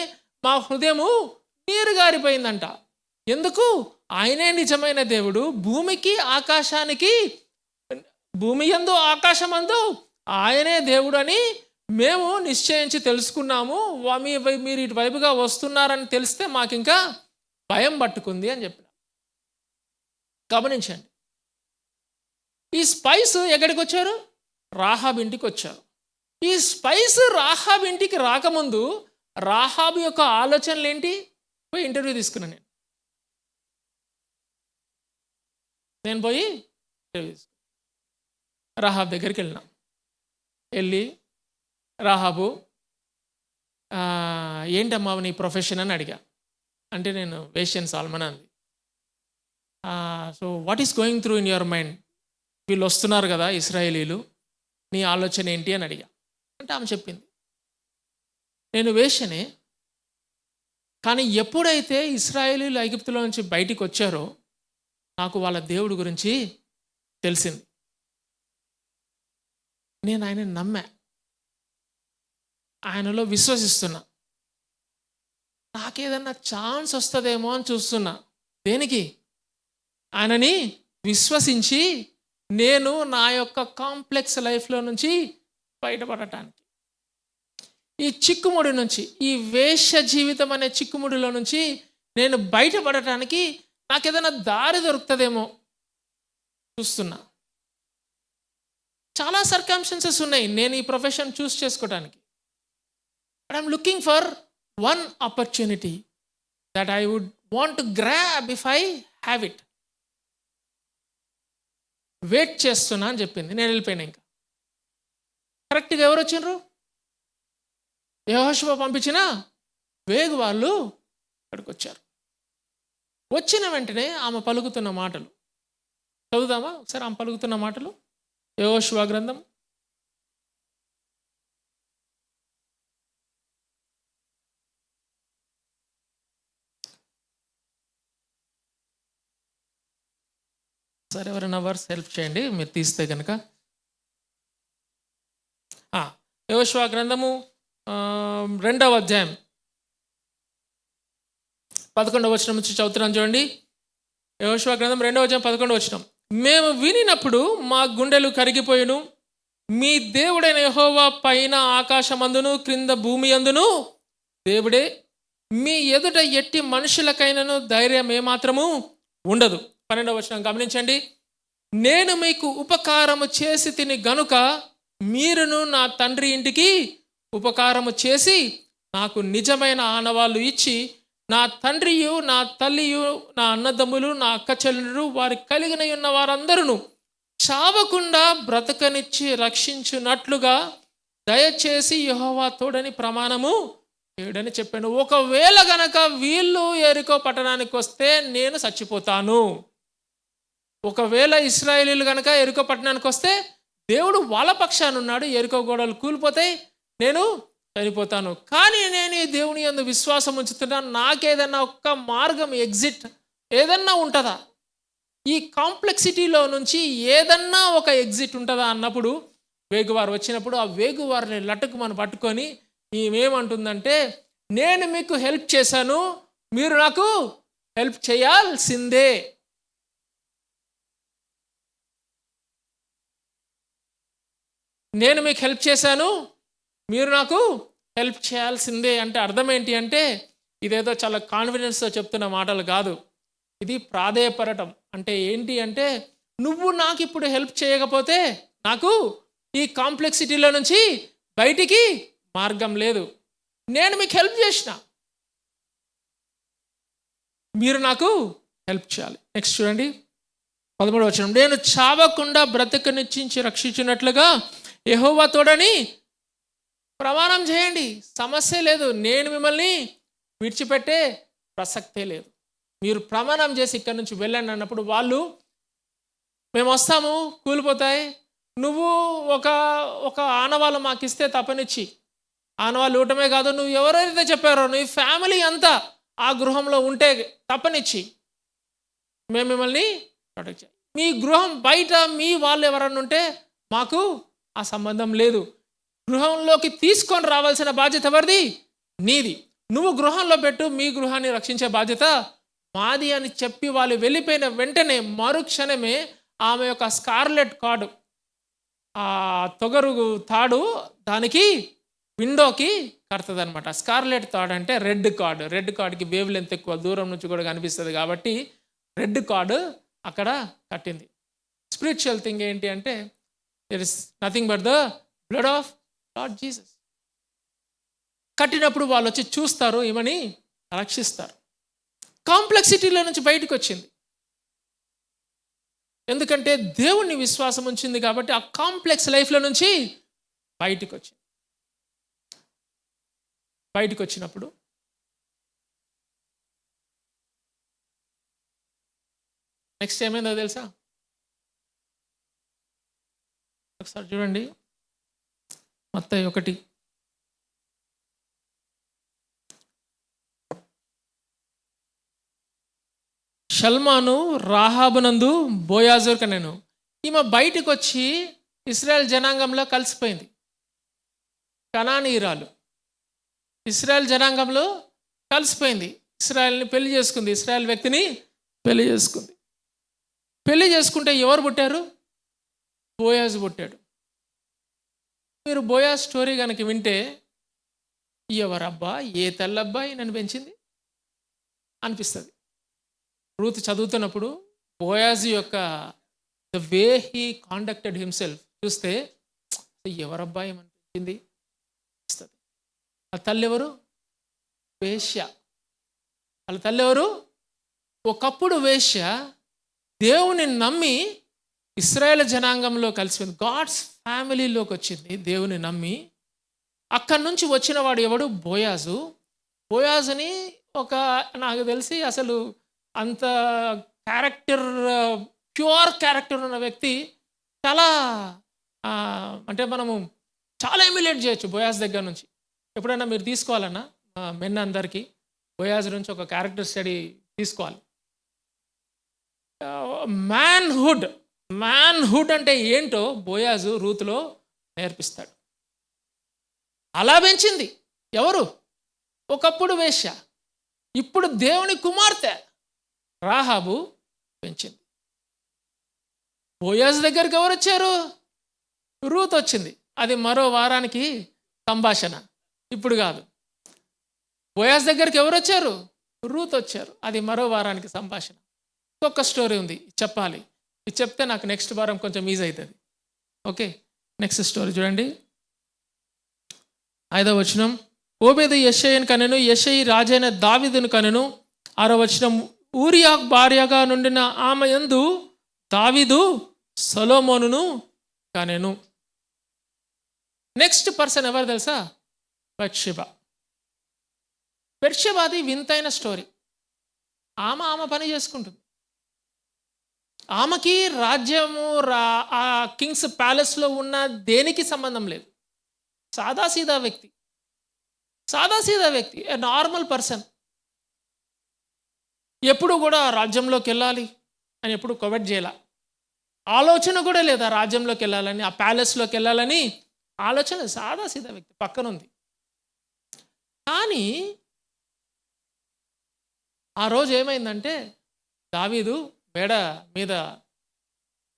మా హృదయము నీరు గారిపోయిందంట. ఎందుకు? ఆయనే నిజమైన దేవుడు. భూమి యందు ఆకాశమందు ఆయనే దేవుడు అని మేము నిశ్చయించి తెలుసుకున్నాము. మీరు ఇటువైపుగా వస్తున్నారని తెలిస్తే మాకు ఇంకా భయం పట్టుకుంది అని చెప్పిన. గమనించండి, ఈ స్పైస్ ఎక్కడికి వచ్చారు? రాహాబు ఇంటికి వచ్చారు. ఈ స్పైస్ రాహాబు ఇంటికి రాకముందు రాహాబు యొక్క ఆలోచనలు ఏంటి? పోయి ఇంటర్వ్యూ తీసుకున్నాను. నేను పోయి ఇంటర్వ్యూ తీసుకున్నాను. రాహాబు దగ్గరికి వెళ్ళి రాహాబు, ఏంటమ్మా నీ ప్రొఫెషన్ అని అడిగా. అంటే నేను వేశ్యన్ సాల్మన్ అంది. So what is going through in your mind? వీళ్ళు వస్తున్నారు కదా ఇశ్రాయేలీలు, నీ ఆలోచన ఏంటి అని అడిగా. అంటే ఆమె చెప్పింది, నేను వేశ్యనే, కానీ ఎప్పుడైతే ఇశ్రాయేలీలు ఐగుప్తులో నుంచి బయటికి వచ్చారో నాకు వాళ్ళ దేవుడి గురించి తెలిసింది. నేను ఆయనని నమ్మా, ఆయనలో విశ్వసిస్తున్నా. నాకేదన్నా ఛాన్స్ వస్తుందేమో అని చూస్తున్నా. దేనికి? ఆయనని విశ్వసించి నేను నా యొక్క కాంప్లెక్స్ లైఫ్లో నుంచి బయటపడటానికి, ఈ చిక్కుముడి నుంచి, ఈ వేశ్య జీవితం అనే చిక్కుముడిలో నుంచి నేను బయటపడటానికి నాకేదైనా దారి దొరుకుతుందేమో చూస్తున్నా. చాలా సర్కమ్స్టెన్సెస్ ఉన్నాయి నేను ఈ ప్రొఫెషన్ చూస్ చేసుకోవడానికి. But I'm looking for one opportunity that I would want to grab if I have it. Wait చేస్తున్నా అని చెప్పింది. నేను వెళ్ళిపోయినా. ఇంకా కరెక్ట్గా ఎవరు వచ్చిండ్రు? యెహోషువ పంపించిన వేగు వాళ్ళు ఇక్కడికి వచ్చారు. వచ్చిన వెంటనే ఆమె పలుకుతున్న మాటలు చదువుదామా ఒకసారి? ఆమె పలుకుతున్న మాటలు యెహోషువ గ్రంథం 1 ఎవరైనా వర్స్ హెల్ప్ చేయండి మీరు తీస్తే కనుక. యెహోషువ గ్రంథము 2వ అధ్యాయం 11వ వచనం నుంచి చదువుతున్నాను చూడండి. యెహోషువ గ్రంథం 2వ అధ్యాయం 11వ వచనం. మేము వినినప్పుడు మా గుండెలు కరిగిపోయిను, మీ దేవుడైన యెహోవా పైన ఆకాశమందును క్రింద భూమి అందును దేవుడే, మీ ఎదుట ఎట్టి మనుషులకైనను ధైర్యం ఏమాత్రము ఉండదు. 12వ వచనం గమనించండి. నేను మీకు ఉపకారము చేసి తిని గనుక మీరును నా తండ్రి ఇంటికి ఉపకారము చేసి నాకు నిజమైన ఆనవాళ్ళు ఇచ్చి నా తండ్రియు నా తల్లియు నా అన్నదమ్ములు నా అక్క చెల్లెలు వారి కలిగిన ఉన్న వారందరూ చావకుండా బ్రతకనిచ్చి రక్షించున్నట్లుగా దయచేసి యెహోవా తోడని ప్రమాణము చేయడని చెప్పాను. ఒకవేళ గనక వీళ్ళు యెరికో పట్టణానికి వస్తే నేను చచ్చిపోతాను. ఒకవేళ ఇశ్రాయేలీలు కనుక యెరికో పట్టణానికి వస్తే దేవుడు వాళ్ళ పక్షాన ఉన్నాడు, యెరికో గోడలు కూలిపోతాయి, నేను చనిపోతాను. కానీ నేను ఈ దేవుని యందు విశ్వాసం ఉంచుతున్నాను. నాకేదన్నా ఒక్క మార్గం, ఎగ్జిట్ ఏదన్నా ఉంటుందా? ఈ కాంప్లెక్సిటీలో నుంచి ఏదన్నా ఒక ఎగ్జిట్ ఉంటుందా అన్నప్పుడు వేగువారు వచ్చినప్పుడు ఆ వేగువారిని లట్టుకు మనం పట్టుకొని ఈమెమంటుందంటే, నేను మీకు హెల్ప్ చేశాను, మీరు నాకు హెల్ప్ చేయాల్సిందే. నేను మీకు హెల్ప్ చేశాను, మీరు నాకు హెల్ప్ చేయాల్సిందే అంటే అర్థం ఏంటి అంటే, ఇదేదో చాలా కాన్ఫిడెన్స్తో చెప్తున్న మాటలు కాదు. ఇది ప్రాధేయపడటం. అంటే ఏంటి అంటే, నువ్వు నాకు ఇప్పుడు హెల్ప్ చేయకపోతే నాకు ఈ కాంప్లెక్సిటీలో నుంచి బయటికి మార్గం లేదు. నేను మీకు హెల్ప్ చేసిన, మీరు నాకు హెల్ప్ చేయాలి. నెక్స్ట్ చూడండి 13వ వచనం. నేను చావకుండా బ్రతకనిచ్చించి రక్షించినట్లుగా యెహోవా తోడని ప్రమాణం చేయండి. సమస్య లేదు, నేను మిమ్మల్ని విడిచిపెట్టే ప్రసక్తే లేదు. మీరు ప్రమాణం చేసి ఇక్కడి నుంచి వెళ్ళండి అన్నప్పుడు వాళ్ళు, మేము వస్తాము, కూలిపోతాయి, నువ్వు ఒక ఆనవాళ్ళు మాకు ఇస్తే తప్పనిచ్చి, ఆనవాళ్ళు ఇవ్వటమే కాదు, నువ్వు ఎవరైతే చెప్పారో నీ ఫ్యామిలీ అంతా ఆ గృహంలో ఉంటే తప్పనిచ్చి మేము మిమ్మల్ని ప్రొటెక్ట్ చేయాలి. మీ గృహం బయట మీ వాళ్ళు ఎవరన్నా ఉంటే మాకు ఆ సంబంధం లేదు. గృహంలోకి తీసుకొని రావాల్సిన బాధ్యత ఎవరిది? నీది. నువ్వు గృహంలో పెట్టు, మీ గృహాన్ని రక్షించే బాధ్యత మాది అని చెప్పి వాళ్ళు వెళ్ళిపోయిన వెంటనే మరుక్షణమే ఆమె యొక్క స్కార్లెట్ కార్డు, ఆ తొగరు తాడు దానికి విండోకి కడుతుంది అనమాట. స్కార్లెట్ తాడు అంటే రెడ్ కార్డు. రెడ్ కార్డుకి వేవ్ లెంత్ ఎక్కువ, దూరం నుంచి కూడా కనిపిస్తుంది కాబట్టి రెడ్ కార్డు అక్కడ కట్టింది. స్పిరిచువల్ థింగ్ ఏంటి అంటే, there is nothing but the blood of lord Jesus. కట్టినప్పుడు వాళ్ళు వచ్చి చూస్తారు, ఈమెని రక్షిస్తారు. కాంప్లెక్సిటీలో నుంచి బయటకు వచ్చింది. ఎందుకంటే దేవుణ్ణి విశ్వాసం ఉంచింది కాబట్టి ఆ కాంప్లెక్స్ లైఫ్లో నుంచి బయటకు వచ్చింది. బయటకు వచ్చినప్పుడు నెక్స్ట్ ఏమైందో తెలుసా? ఒకసారి చూడండి మత్తయి 1. షల్మాను రాహాబునందు బోయాజు కనెను. ఈమె బయటకు వచ్చి ఇశ్రాయేల్ జనాంగంలో కలిసిపోయింది. కనానీయురాలు ఇశ్రాయేల్ జనాంగంలో కలిసిపోయింది. ఇశ్రాయేల్ని పెళ్లి చేసుకుంది, ఇశ్రాయేల్ వ్యక్తిని పెళ్లి చేసుకుంది. పెళ్లి చేసుకుంటే ఎవరు పుట్టారు? బోయాజు పుట్టాడు. మీరు బోయాజ్ స్టోరీ కనుక వింటే, ఎవరబ్బా, ఏ తెల్లబ్బాయి నన్ను పెంచింది అనిపిస్తుంది. రూత్ చదువుతున్నప్పుడు బోయాజు యొక్క ద వే హీ కాండక్టెడ్ హిమ్సెల్ఫ్ చూస్తే ఎవరబ్బాయి అనిపించింది. ఆ తల్లి ఎవరు? వేశ్య. వాళ్ళ తల్లి ఎవరు? ఒకప్పుడు వేశ్య, దేవుని నమ్మి ఇశ్రాయేల్ జనాంగంలో కలిసిపోయింది. గాడ్స్ ఫ్యామిలీలోకి వచ్చింది దేవుని నమ్మి. అక్కడి నుంచి వచ్చిన వాడు ఎవడు? బోయాజు. బోయాజుని నాకు తెలిసి అసలు అంత క్యారెక్టర్, ప్యూర్ క్యారెక్టర్ ఉన్న వ్యక్తి చాలా అంటే మనము చాలా ఎమ్యులేట్ చేయొచ్చు బోయాజ్ దగ్గర నుంచి. ఎప్పుడైనా మీరు తీసుకోవాలన్నా మెన్ అందరికీ బోయాజ్ నుంచి ఒక క్యారెక్టర్ స్టడీ తీసుకోవాలి. మ్యాన్హుడ్ అంటే ఏంటో బోయాజు రూతులో నేర్పిస్తాడు. అలా పెంచింది ఎవరు? ఒకప్పుడు వేశ్య, ఇప్పుడు దేవుని కుమార్తె రాహాబు పెంచింది. బోయాజు దగ్గరికి ఎవరు వచ్చారు? రూత్ వచ్చింది. అది మరో వారానికి సంభాషణ, ఇప్పుడు కాదు. బోయాజ్ దగ్గరికి ఎవరు వచ్చారు? రూత్ వచ్చారు. అది మరో వారానికి సంభాషణ. ఇంకొక స్టోరీ ఉంది, చెప్పాలి. ఇది చెప్తే నాకు నెక్స్ట్ వారం కొంచెం ఈజీ అవుతుంది. ఓకే, నెక్స్ట్ స్టోరీ చూడండి 5వ వచనం. ఓబేదు యెషయిని కనెను, యెషయి రాజైన దావీదును కనెను. 6వ వచనం. ఊరియా భార్యగా నుండిన ఆమె యందు దావీదు సొలొమోనును కనెను. నెక్స్ట్ పర్సన్ ఎవరు తెలుసా? బత్షెబ. బత్షెబాది వింతైన స్టోరీ. ఆమె పని చేసుకుంటుంది. ఆమెకి రాజ్యము ఆ కింగ్స్ ప్యాలెస్లో ఉన్న దేనికి సంబంధం లేదు. సాదాసీదా వ్యక్తి, ఏ నార్మల్ పర్సన్. ఎప్పుడు కూడా రాజ్యంలోకి వెళ్ళాలి అని ఎప్పుడు కవెట్ చేయాల, ఆలోచన కూడా లేదు. ఆ రాజ్యంలోకి వెళ్ళాలని, ఆ ప్యాలెస్లోకి వెళ్ళాలని ఆలోచన. సాదాసీదా వ్యక్తి పక్కనుంది. కానీ ఆ రోజు ఏమైందంటే దావీదు మేడ మీద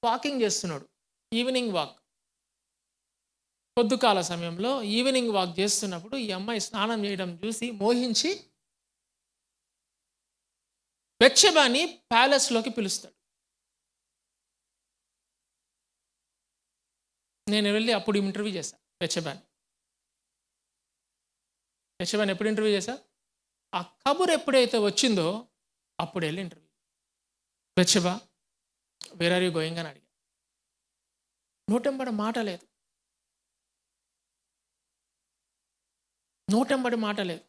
వాకింగ్ చేస్తున్నాడు, ఈవినింగ్ వాక్. పొద్దుకాల సమయంలో ఈవినింగ్ వాక్ చేస్తున్నప్పుడు ఈ అమ్మాయి స్నానం చేయడం చూసి మోహించి బెత్షెబాని ప్యాలెస్లోకి పిలుస్తాడు. నేను వెళ్ళి అప్పుడు ఇంటర్వ్యూ చేశాను బెత్షెబాని ఎప్పుడు ఇంటర్వ్యూ చేశా? ఆ కబురు ఎప్పుడైతే వచ్చిందో అప్పుడు వెళ్ళి interview. Bathsheba, where are you going అని అడిగా. నోటెంబడి మాట లేదు,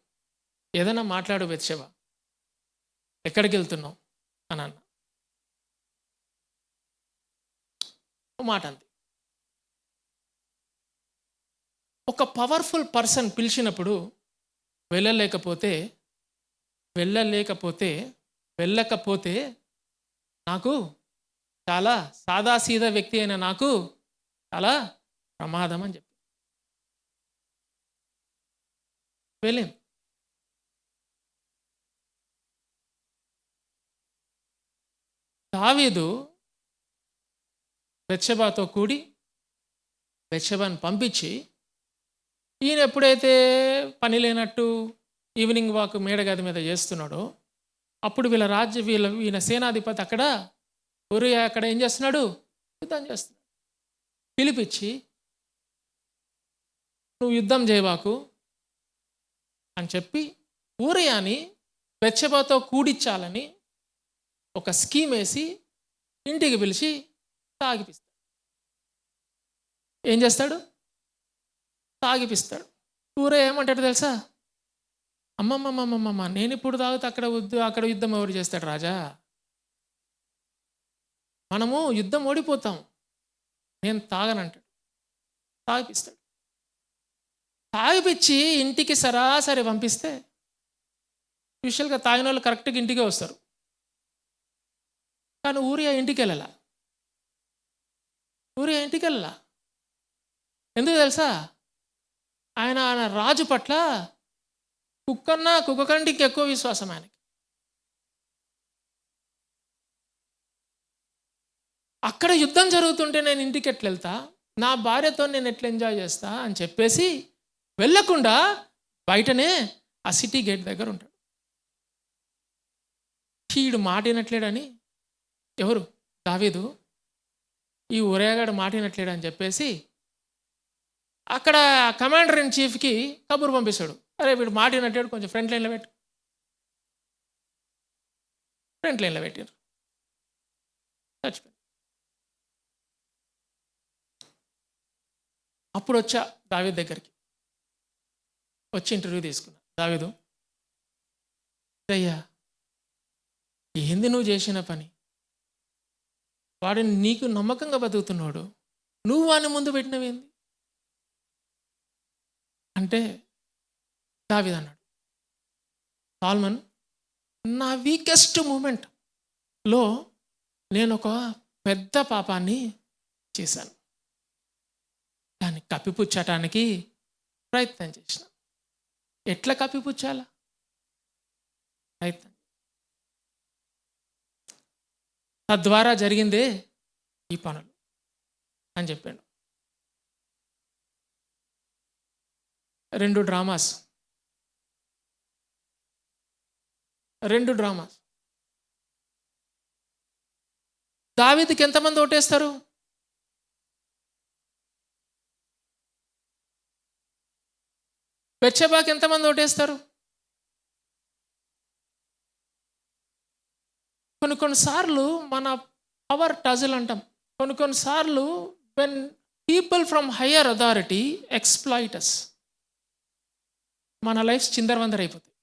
ఏదైనా మాట్లాడు బెత్షెబా, ఎక్కడికి వెళ్తున్నావు అని అన్న మాట అంతే. ఒక పవర్ఫుల్ పర్సన్ పిలిచినప్పుడు వెళ్ళకపోతే నాకు చాలా సాదాసీదా వ్యక్తి అయిన నాకు చాలా ప్రమాదం అని చెప్పి వెళ్ళింది. దావీదు బెత్షెబాతో కూడి బెత్షెబాను పంపించి, ఈయన ఎప్పుడైతే పని లేనట్టు ఈవినింగ్ వాక్ మేడగది మీద చేస్తున్నాడో అప్పుడు ఈయన సేనాధిపతి అక్కడ ఊరియా అక్కడ ఏం చేస్తున్నాడు? యుద్ధం చేస్తున్నాడు. పిలిపించి, నువ్వు యుద్ధం చేయబాకు అని చెప్పి ఊరియాని బెత్షెబాతో కూడిచ్చాలని ఒక స్కీమ్ వేసి ఇంటికి పిలిచి తాగిపిస్తాడు. ఏం చేస్తాడు? తాగిపిస్తాడు. ఊరే ఏమంటాడు తెలుసా? అమ్మమ్మమ్మమ్మమ్మ, నేను ఇప్పుడు తాగితే అక్కడ యుద్ధం ఎవరు చేస్తాడు రాజా? మనము యుద్ధం ఓడిపోతాం, నేను తాగనంటాడు. తాగిపిస్తాడు. తాగిపిచ్చి ఇంటికి సరాసరి పంపిస్తే యూజువల్గా తాగిన వాళ్ళు కరెక్ట్గా ఇంటికే వస్తారు. కానీ ఊరియా ఇంటికి వెళ్ళాల. ఎందుకు తెలుసా? ఆయన రాజు పట్ల కుక్క కంటికి ఎక్కువ విశ్వాసం ఆయనకి. అక్కడ యుద్ధం జరుగుతుంటే నేను ఇంటికి ఎట్లా వెళ్తా, నా భార్యతో నేను ఎట్లా ఎంజాయ్ చేస్తా అని చెప్పేసి వెళ్ళకుండా బయటనే ఆ సిటీ గేట్ దగ్గర ఉంటాడు. ఈడు మాట వినట్లేడని, ఎవరు? దావీదు. ఈ ఊరేగాడు మాట వినట్లేడని చెప్పేసి అక్కడ కమాండర్ ఇన్ చీఫ్కి కబురు పంపిస్తాడు. అరే వీడు మాట వినట్లేడు, కొంచెం ఫ్రంట్ లైన్లో పెట్టారు. చచ్చిపోయాడు. అప్పుడు వచ్చా దావీదు దగ్గరికి, వచ్చి ఇంటర్వ్యూ తీసుకున్నా. దావీదు, అయ్యా ఏంది నువ్వు చేసిన పని? వాడిని నీకు నమ్మకంగా బతుకుతున్నాడు, నువ్వు వాడిని ముందు పెట్టినవేంది అంటే దావీదు అన్నాడు, సాల్మన్, నా వీకెస్ట్ మూమెంట్లో నేను ఒక పెద్ద పాపాన్ని చేశాను, దాన్ని కప్పిపుచ్చటానికి ప్రయత్నం చేసిన. ఎట్లా కప్పిపుచ్చాలా? ప్రయత్నం. తద్వారా జరిగిందే ఈ పనులు అని చెప్పాడు. 2 డ్రామాస్. దావీదుకి ఎంతమంది ఓటేస్తారు? బెత్షెబాకి ఎంతమంది ఓటేస్తారు? కొన్నిసార్లు మన పవర్ టజల్ అంటాం. కొన్నిసార్లు when people from higher authority exploit us, మన లైఫ్ చిందరవందర అయిపోతాయి.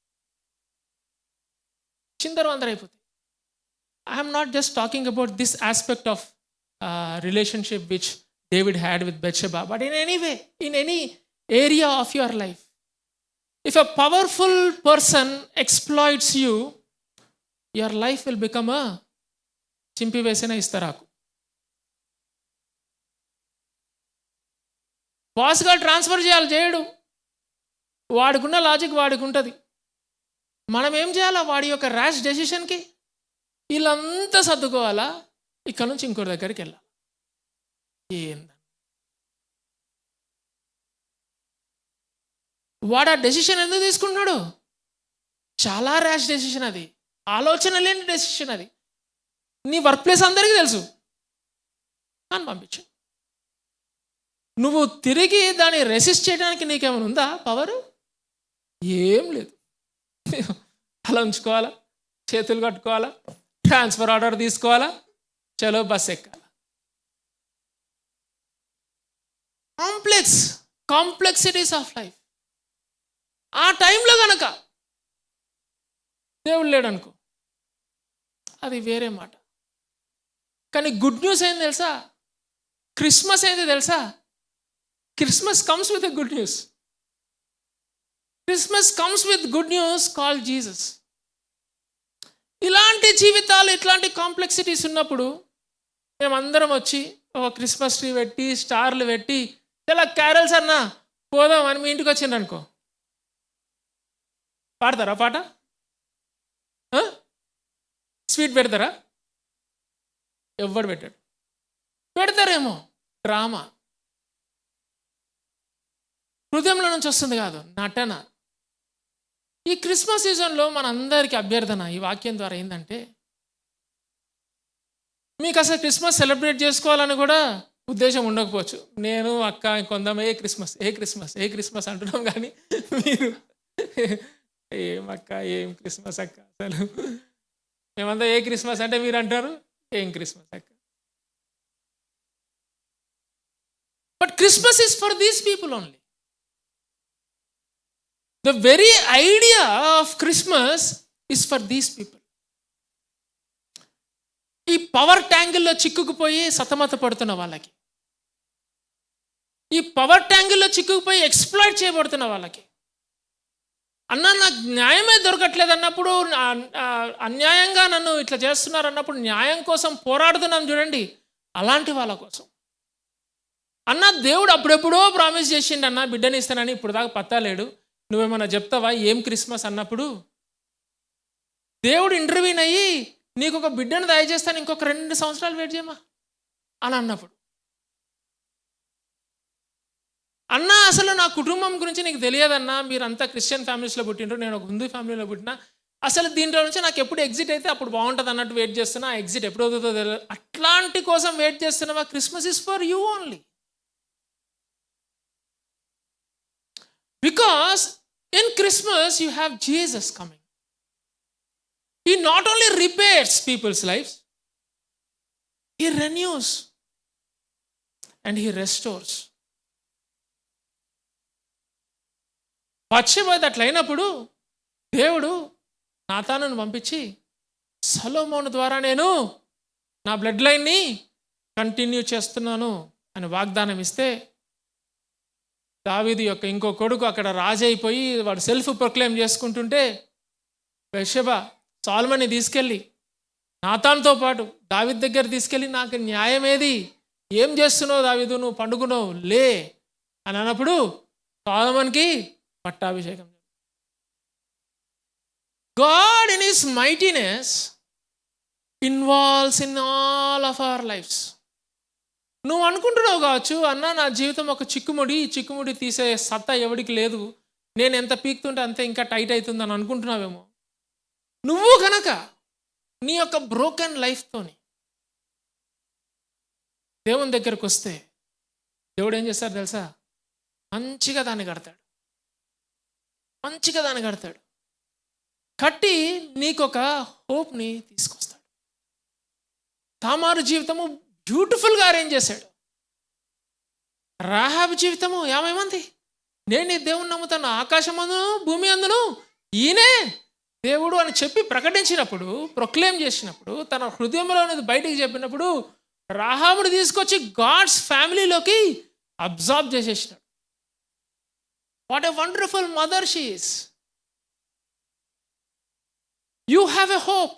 I'm not just talking about this aspect of relationship which David had with Bathsheba, but in any area of your life, if a powerful person exploits you, your life will become a చింపి వేసిన ఇస్తరాకు. బాస్గా transfer చేయడు, వాడికున్న logic వాడికి ఉంటుంది. మనం ఏం చేయాలా? వాడి యొక్క ర్యాష్ డెసిషన్కి వీళ్ళంతా సర్దుకోవాలా, ఇక్కడ నుంచి ఇంకోటి దగ్గరికి వెళ్ళాలి. ఏంద వాడు ఆ డెసిషన్ ఎందుకు తీసుకుంటున్నాడు? చాలా ర్యాష్ డెసిషన్ అది, ఆలోచన లేని డెసిషన్ అది. నీ వర్క్ ప్లేస్ అందరికీ తెలుసు అని పంపించు. నువ్వు తిరిగి దాన్ని రెసిస్ట్ చేయడానికి నీకేమైనా ఉందా పవరు? ఏం లేదు. అలా ఉంచుకోవాలా, చేతులు కట్టుకోవాలా, ట్రాన్స్ఫర్ ఆర్డర్ తీసుకోవాలా, చలో బస్ ఎక్కాల. Complexities of life. ఆ టైంలో కనుక దేవుడు లేడు అనుకో, అది వేరే మాట. కానీ గుడ్ న్యూస్ ఏంది తెలుసా? క్రిస్మస్ ఏంది తెలుసా? Christmas comes with a good news. Christmas comes with good news called Jesus. ఇలాంటి జీవితాలు, ఇట్లాంటి కాంప్లెక్సిటీస్ ఉన్నప్పుడు మేమందరం వచ్చి ఒక క్రిస్మస్ ట్రీ పెట్టి, స్టార్లు పెట్టి, చాలా క్యారల్స్ అన్నా పోదాం అని మీ ఇంటికి వచ్చిండ్రు అనుకో, పాడతారా పాట? స్వీట్ పెడతారా? ఎవ్వడు పెట్టాడు. పెడతారేమో, డ్రామా. హృదయంలో నుంచి వస్తుంది కాదు, నటన. ఈ క్రిస్మస్ సీజన్లో మనందరికీ అభ్యర్థన ఈ వాక్యం ద్వారా ఏంటంటే, మీకు అసలు క్రిస్మస్ సెలబ్రేట్ చేసుకోవాలని కూడా ఉద్దేశం ఉండకపోవచ్చు. నేను అక్క కొందాం ఏ క్రిస్మస్ అంటున్నాం, కానీ మీరు ఏం అక్క ఏం క్రిస్మస్ అక్క, అసలు మేమంతా ఏ క్రిస్మస్ అంటే మీరు అంటారు ఏం క్రిస్మస్ అక్క. But Christmas is for these people only. The very idea of Christmas is for these people. ఈ పవర్ ట్యాంగిల్లో చిక్కుకుపోయి సతమత పడుతున్న వాళ్ళకి, ఈ పవర్ ట్యాంగిల్లో చిక్కుకుపోయి ఎక్స్ప్లాయిట్ చేయబడుతున్న వాళ్ళకి, అన్న నాకు న్యాయమే దొరకట్లేదు అన్నప్పుడు, అన్యాయంగా నన్ను ఇట్లా చేస్తున్నారు అన్నప్పుడు న్యాయం కోసం పోరాడుతున్నాం చూడండి, అలాంటి వాళ్ళ కోసం. అన్న దేవుడు అప్పుడెప్పుడో ప్రామిస్ చేసిండు అన్న బిడ్డని ఇస్తానని, ఇప్పుడు దాకా పత్తా లేడు, నువ్వేమన్నా చెప్తావా ఏం క్రిస్మస్ అన్నప్పుడు? దేవుడు ఇంటర్వ్యూన్ అయ్యి నీకు ఒక బిడ్డను దయచేస్తాను, ఇంకొక 2 సంవత్సరాలు వెయిట్ చేయమా అని అన్నప్పుడు, అన్న అసలు నా కుటుంబం గురించి నీకు తెలియదన్నా, మీరు అంతా క్రిస్టియన్ ఫ్యామిలీస్లో పుట్టిండ్రు, నేను ఒక హిందూ ఫ్యామిలీలో పుట్టినా, అసలు దీంట్లో నుంచి నాకు ఎప్పుడు ఎగ్జిట్ అయితే అప్పుడు బాగుంటుంది అన్నట్టు వెయిట్ చేస్తున్నా, ఆ ఎగ్జిట్ ఎప్పుడు అవుతుందో తెలియదు, అట్లాంటి కోసం వెయిట్ చేస్తున్నావా? Christmas is for you only. Because in Christmas you have Jesus coming. He not only repairs people's lives, he renews and he restores. పక్షిపోయి అట్లయినప్పుడు దేవుడు నాతానును పంపించి సొలొమోను ద్వారా నేను నా బ్లడ్ లైన్ని కంటిన్యూ చేస్తున్నాను అని వాగ్దానం ఇస్తే, దావీదు యొక్క ఇంకో కొడుకు అక్కడ రాజు అయిపోయి వాడు సెల్ఫ్ ప్రొక్లెయిమ్ చేసుకుంటుంటే, బెత్షెబా సొలొమోన్ని తీసుకెళ్ళి నాతాన్తో పాటు దావీదు దగ్గర తీసుకెళ్ళి, నాకు న్యాయం ఏది, ఏం చేస్తున్నావు దావీదు, నువ్వు పండుకున్నావు లే అని అన్నప్పుడు సొలొమోన్కి పట్టాభిషేకం. God in his mightiness involves in all of our lives. నువ్వు అనుకుంటున్నావు కావచ్చు, అన్న నా జీవితం ఒక చిక్కుముడి తీసే సత్తా ఎవడికి లేదు, నేను ఎంత పీక్తుంటే అంతే ఇంకా టైట్ అవుతుందని అనుకుంటున్నావేమో. నువ్వు కనుక నీ యొక్క బ్రోకెన్ లైఫ్తోని దేవుని దగ్గరకు వస్తే, దేవుడు ఏం చేస్తాడు తెలుసా? మంచిగా దాన్ని కడతాడు, కట్టి నీకొక హోప్ని తీసుకొస్తాడు. తామారు జీవితము బ్యూటిఫుల్గా అరేంజ్ చేశాడు. రాహాబు జీవితము ఏమైంది? నేను ఈ దేవుని నమ్ముతాను, ఆకాశం అందును భూమి అందును ఈయనే దేవుడు అని చెప్పి ప్రకటించినప్పుడు, ప్రొక్లెయిమ్ చేసినప్పుడు, తన హృదయంలో అనేది బయటికి చెప్పినప్పుడు, రాహాబుని తీసుకొచ్చి గాడ్స్ ఫ్యామిలీలోకి అబ్జార్బ్ చేసేసినాడు. What a wonderful mother she is. You have a hope.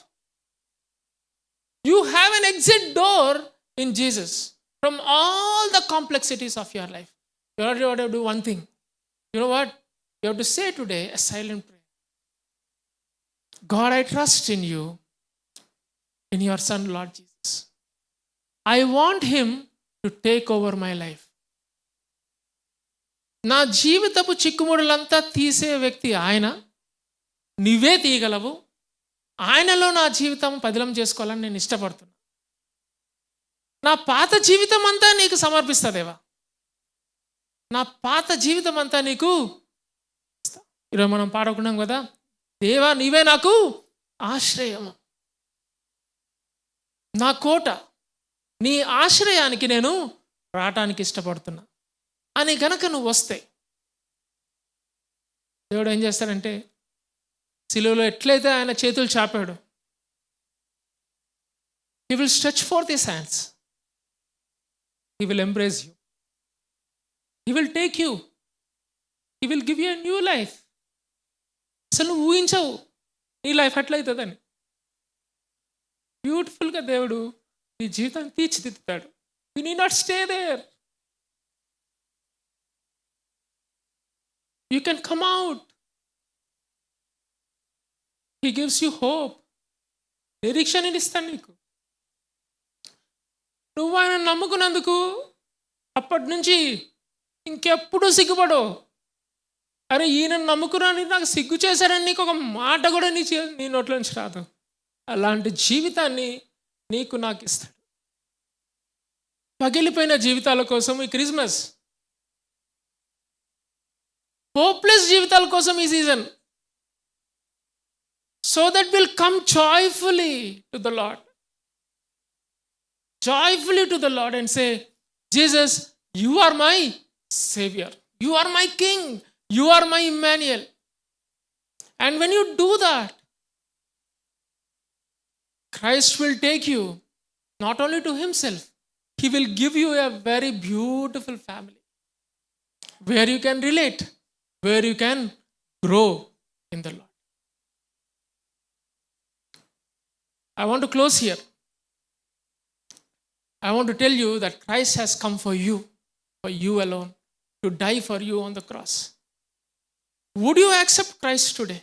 You have an exit door in Jesus from all the complexities of your life. You have to do one thing. You know what? You have to say today a silent prayer. God, I trust in you, in your Son, Lord Jesus. I want him to take over my life. నా జీవితపు చిక్కుముడులంతా తీసే వ్యక్తి ఆయన. నువ్వే తీయగలవు. ఆయనలో నా జీవితం పదిలం చేసుకోవాలని నేను ఇష్టపడుతున్నా. నా పాత జీవితం అంతా నీకు సమర్పిస్తా దేవా. నా పాత జీవితం అంతా నీకు. ఈరోజు మనం పాడుకున్నాం కదా, దేవా నీవే నాకు ఆశ్రయము, నా కోట, నీ ఆశ్రయానికి నేను రావటానికి ఇష్టపడుతున్నా అని గనక నువ్వు వస్తే దేవుడు ఏం చేస్తాడంటే, సిలువలో ఎట్లయితే ఆయన చేతులు చాపాడు, he will stretch forth his hands, he will embrace you, he will take you, he will give you a new life. అసలు నువ్వు ఊహించవు నీ లైఫ్ ఎట్లయితుందని. బ్యూటిఫుల్గా దేవుడు నీ జీవితాన్ని తీర్చిదిద్దుతాడు. You need not stay there, you can come out. He gives you hope. నిరీక్షణ ఇస్తాను నీకు. నువ్వు ఆయన నమ్ముకున్నందుకు అప్పటి నుంచి ఇంకెప్పుడు సిగ్గుపడో, అరే ఈయన నమ్ముకున్నాను నాకు సిగ్గు చేశారని నీకు ఒక మాట కూడా నీ నోట్ల నుంచి రాదు. అలాంటి జీవితాన్ని నీకు నాకు ఇస్తాడు. పగిలిపోయిన జీవితాల కోసం ఈ క్రిస్మస్, హోప్లెస్ జీవితాల కోసం ఈ season, so that will come joyfully to the lord, joyfully to the Lord and say, Jesus, you are my Savior, you are my King, you are my Emmanuel. And when you do that, Christ will take you not only to himself, he will give you a very beautiful family where you can relate, where you can grow in the Lord. I want to close here. I want to tell you that Christ has come for you alone, to die for you on the cross. Would you accept Christ today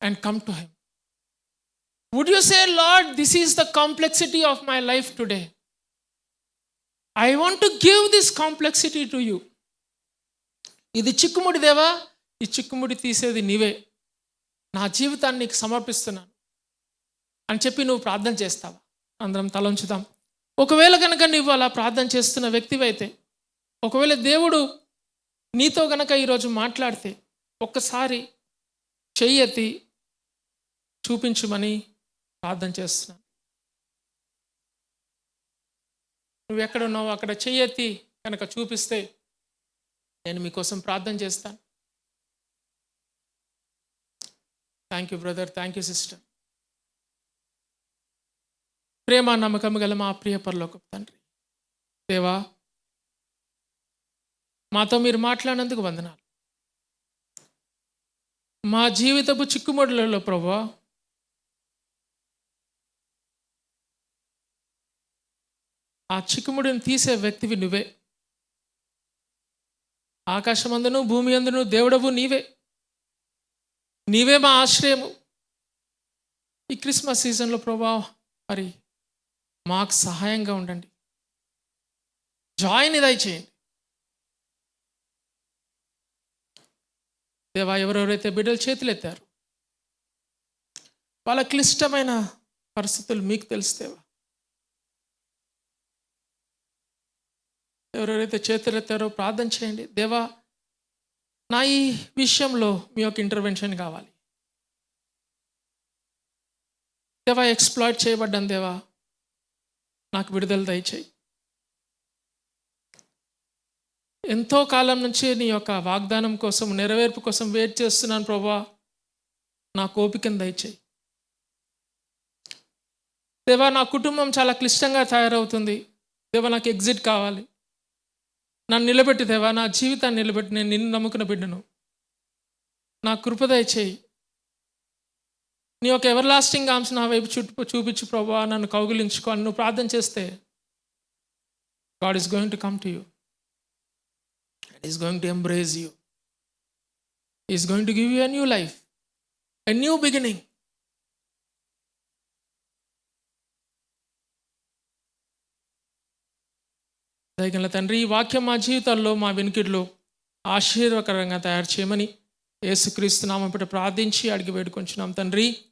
and come to him? Would you say, Lord, this is the complexity of my life today. I want to give this complexity to you. ఇది చిక్కుముడి దేవా, ఈ చిక్కుముడి తీసేది నీవే, నా జీవితాన్ని నీకు సమర్పిస్తున్నాను అని చెప్పి నువ్వు ప్రార్థన చేస్తావా? అందరం తలంచుదాం. ఒకవేళ కనుక నువ్వు అలా ప్రార్థన చేస్తున్న వ్యక్తివైతే, ఒకవేళ దేవుడు నీతో కనుక ఈరోజు మాట్లాడితే, ఒక్కసారి చెయ్యెత్తి చూపించుమని ప్రార్థన చేస్తున్నాను. నువ్వు ఎక్కడున్నావు అక్కడ చెయ్యెత్తి కనుక చూపిస్తే నేను మీకోసం ప్రార్థన చేస్తాను. Thank you brother, thank you sister. ప్రేమ నమ్మకం గల మా ప్రియ పరలోకపు తండ్రి, దేవా మాతో మీరు మాట్లాడినందుకు వందనాలు. మా జీవితపు చిక్కుముడులలో ప్రభువా ఆ చిక్కుముడిని తీసే వ్యక్తివి నువ్వే. ఆకాశమందును భూమి అందును దేవుడవు నీవే. నీవే మా ఆశ్రయము. ఈ క్రిస్మస్ సీజన్లో ప్రభువా మరి మాకు సహాయంగా ఉండండి. జాయ్ని దయచేయండి దేవా. ఎవరెవరైతే బిడ్డలు చేతులు ఎత్తారు, వాళ్ళ క్లిష్టమైన పరిస్థితులు మీకు తెలుస్తేవా. ఎవరెవరైతే చేతులు ఎత్తారో ప్రార్థన చేయండి దేవా. నా ఈ విషయంలో మీ యొక్క ఇంటర్వెన్షన్ కావాలి దేవా. ఎక్స్ప్లాయిట్ చేయబడ్డాను దేవా, నాకు విడుదల దయచేయి. ఎంతో కాలం నుంచి నీ యొక్క వాగ్దానం కోసం, నెరవేర్పు కోసం వెయిట్ చేస్తున్నాను ప్రభువా. నాకు ఓపికను దయచేయి దేవా. నా కుటుంబం చాలా క్లిష్టంగా తయారవుతుంది దేవా. నాకు ఎగ్జిట్ కావాలి. నన్ను నిలబెట్టి దేవా, నా జీవితాన్ని నిలబెట్టి. నేను నిన్ను నమ్ముకున్న బిడ్డను, నా కృప దయచేయి. నీ యొక్క ఎవర్ లాస్టింగ్ ఆర్మ్స్ నా వైపు చూపించు ప్రభువా. నన్ను కౌగిలించుకో అని నువ్వు ప్రార్థన చేస్తే, God is going to come to you and is going to embrace you. Is going to give you a new life. A new beginning. దయగల తండ్రి, ఈ వాక్యం మా జీవితాల్లో, మా వినికిడిలో ఆశీర్వకరంగా తయారు చేయమని యేసుక్రీస్తు నామమున ప్రార్థించి అడిగి వేడుకొంచున్నాం తండ్రి.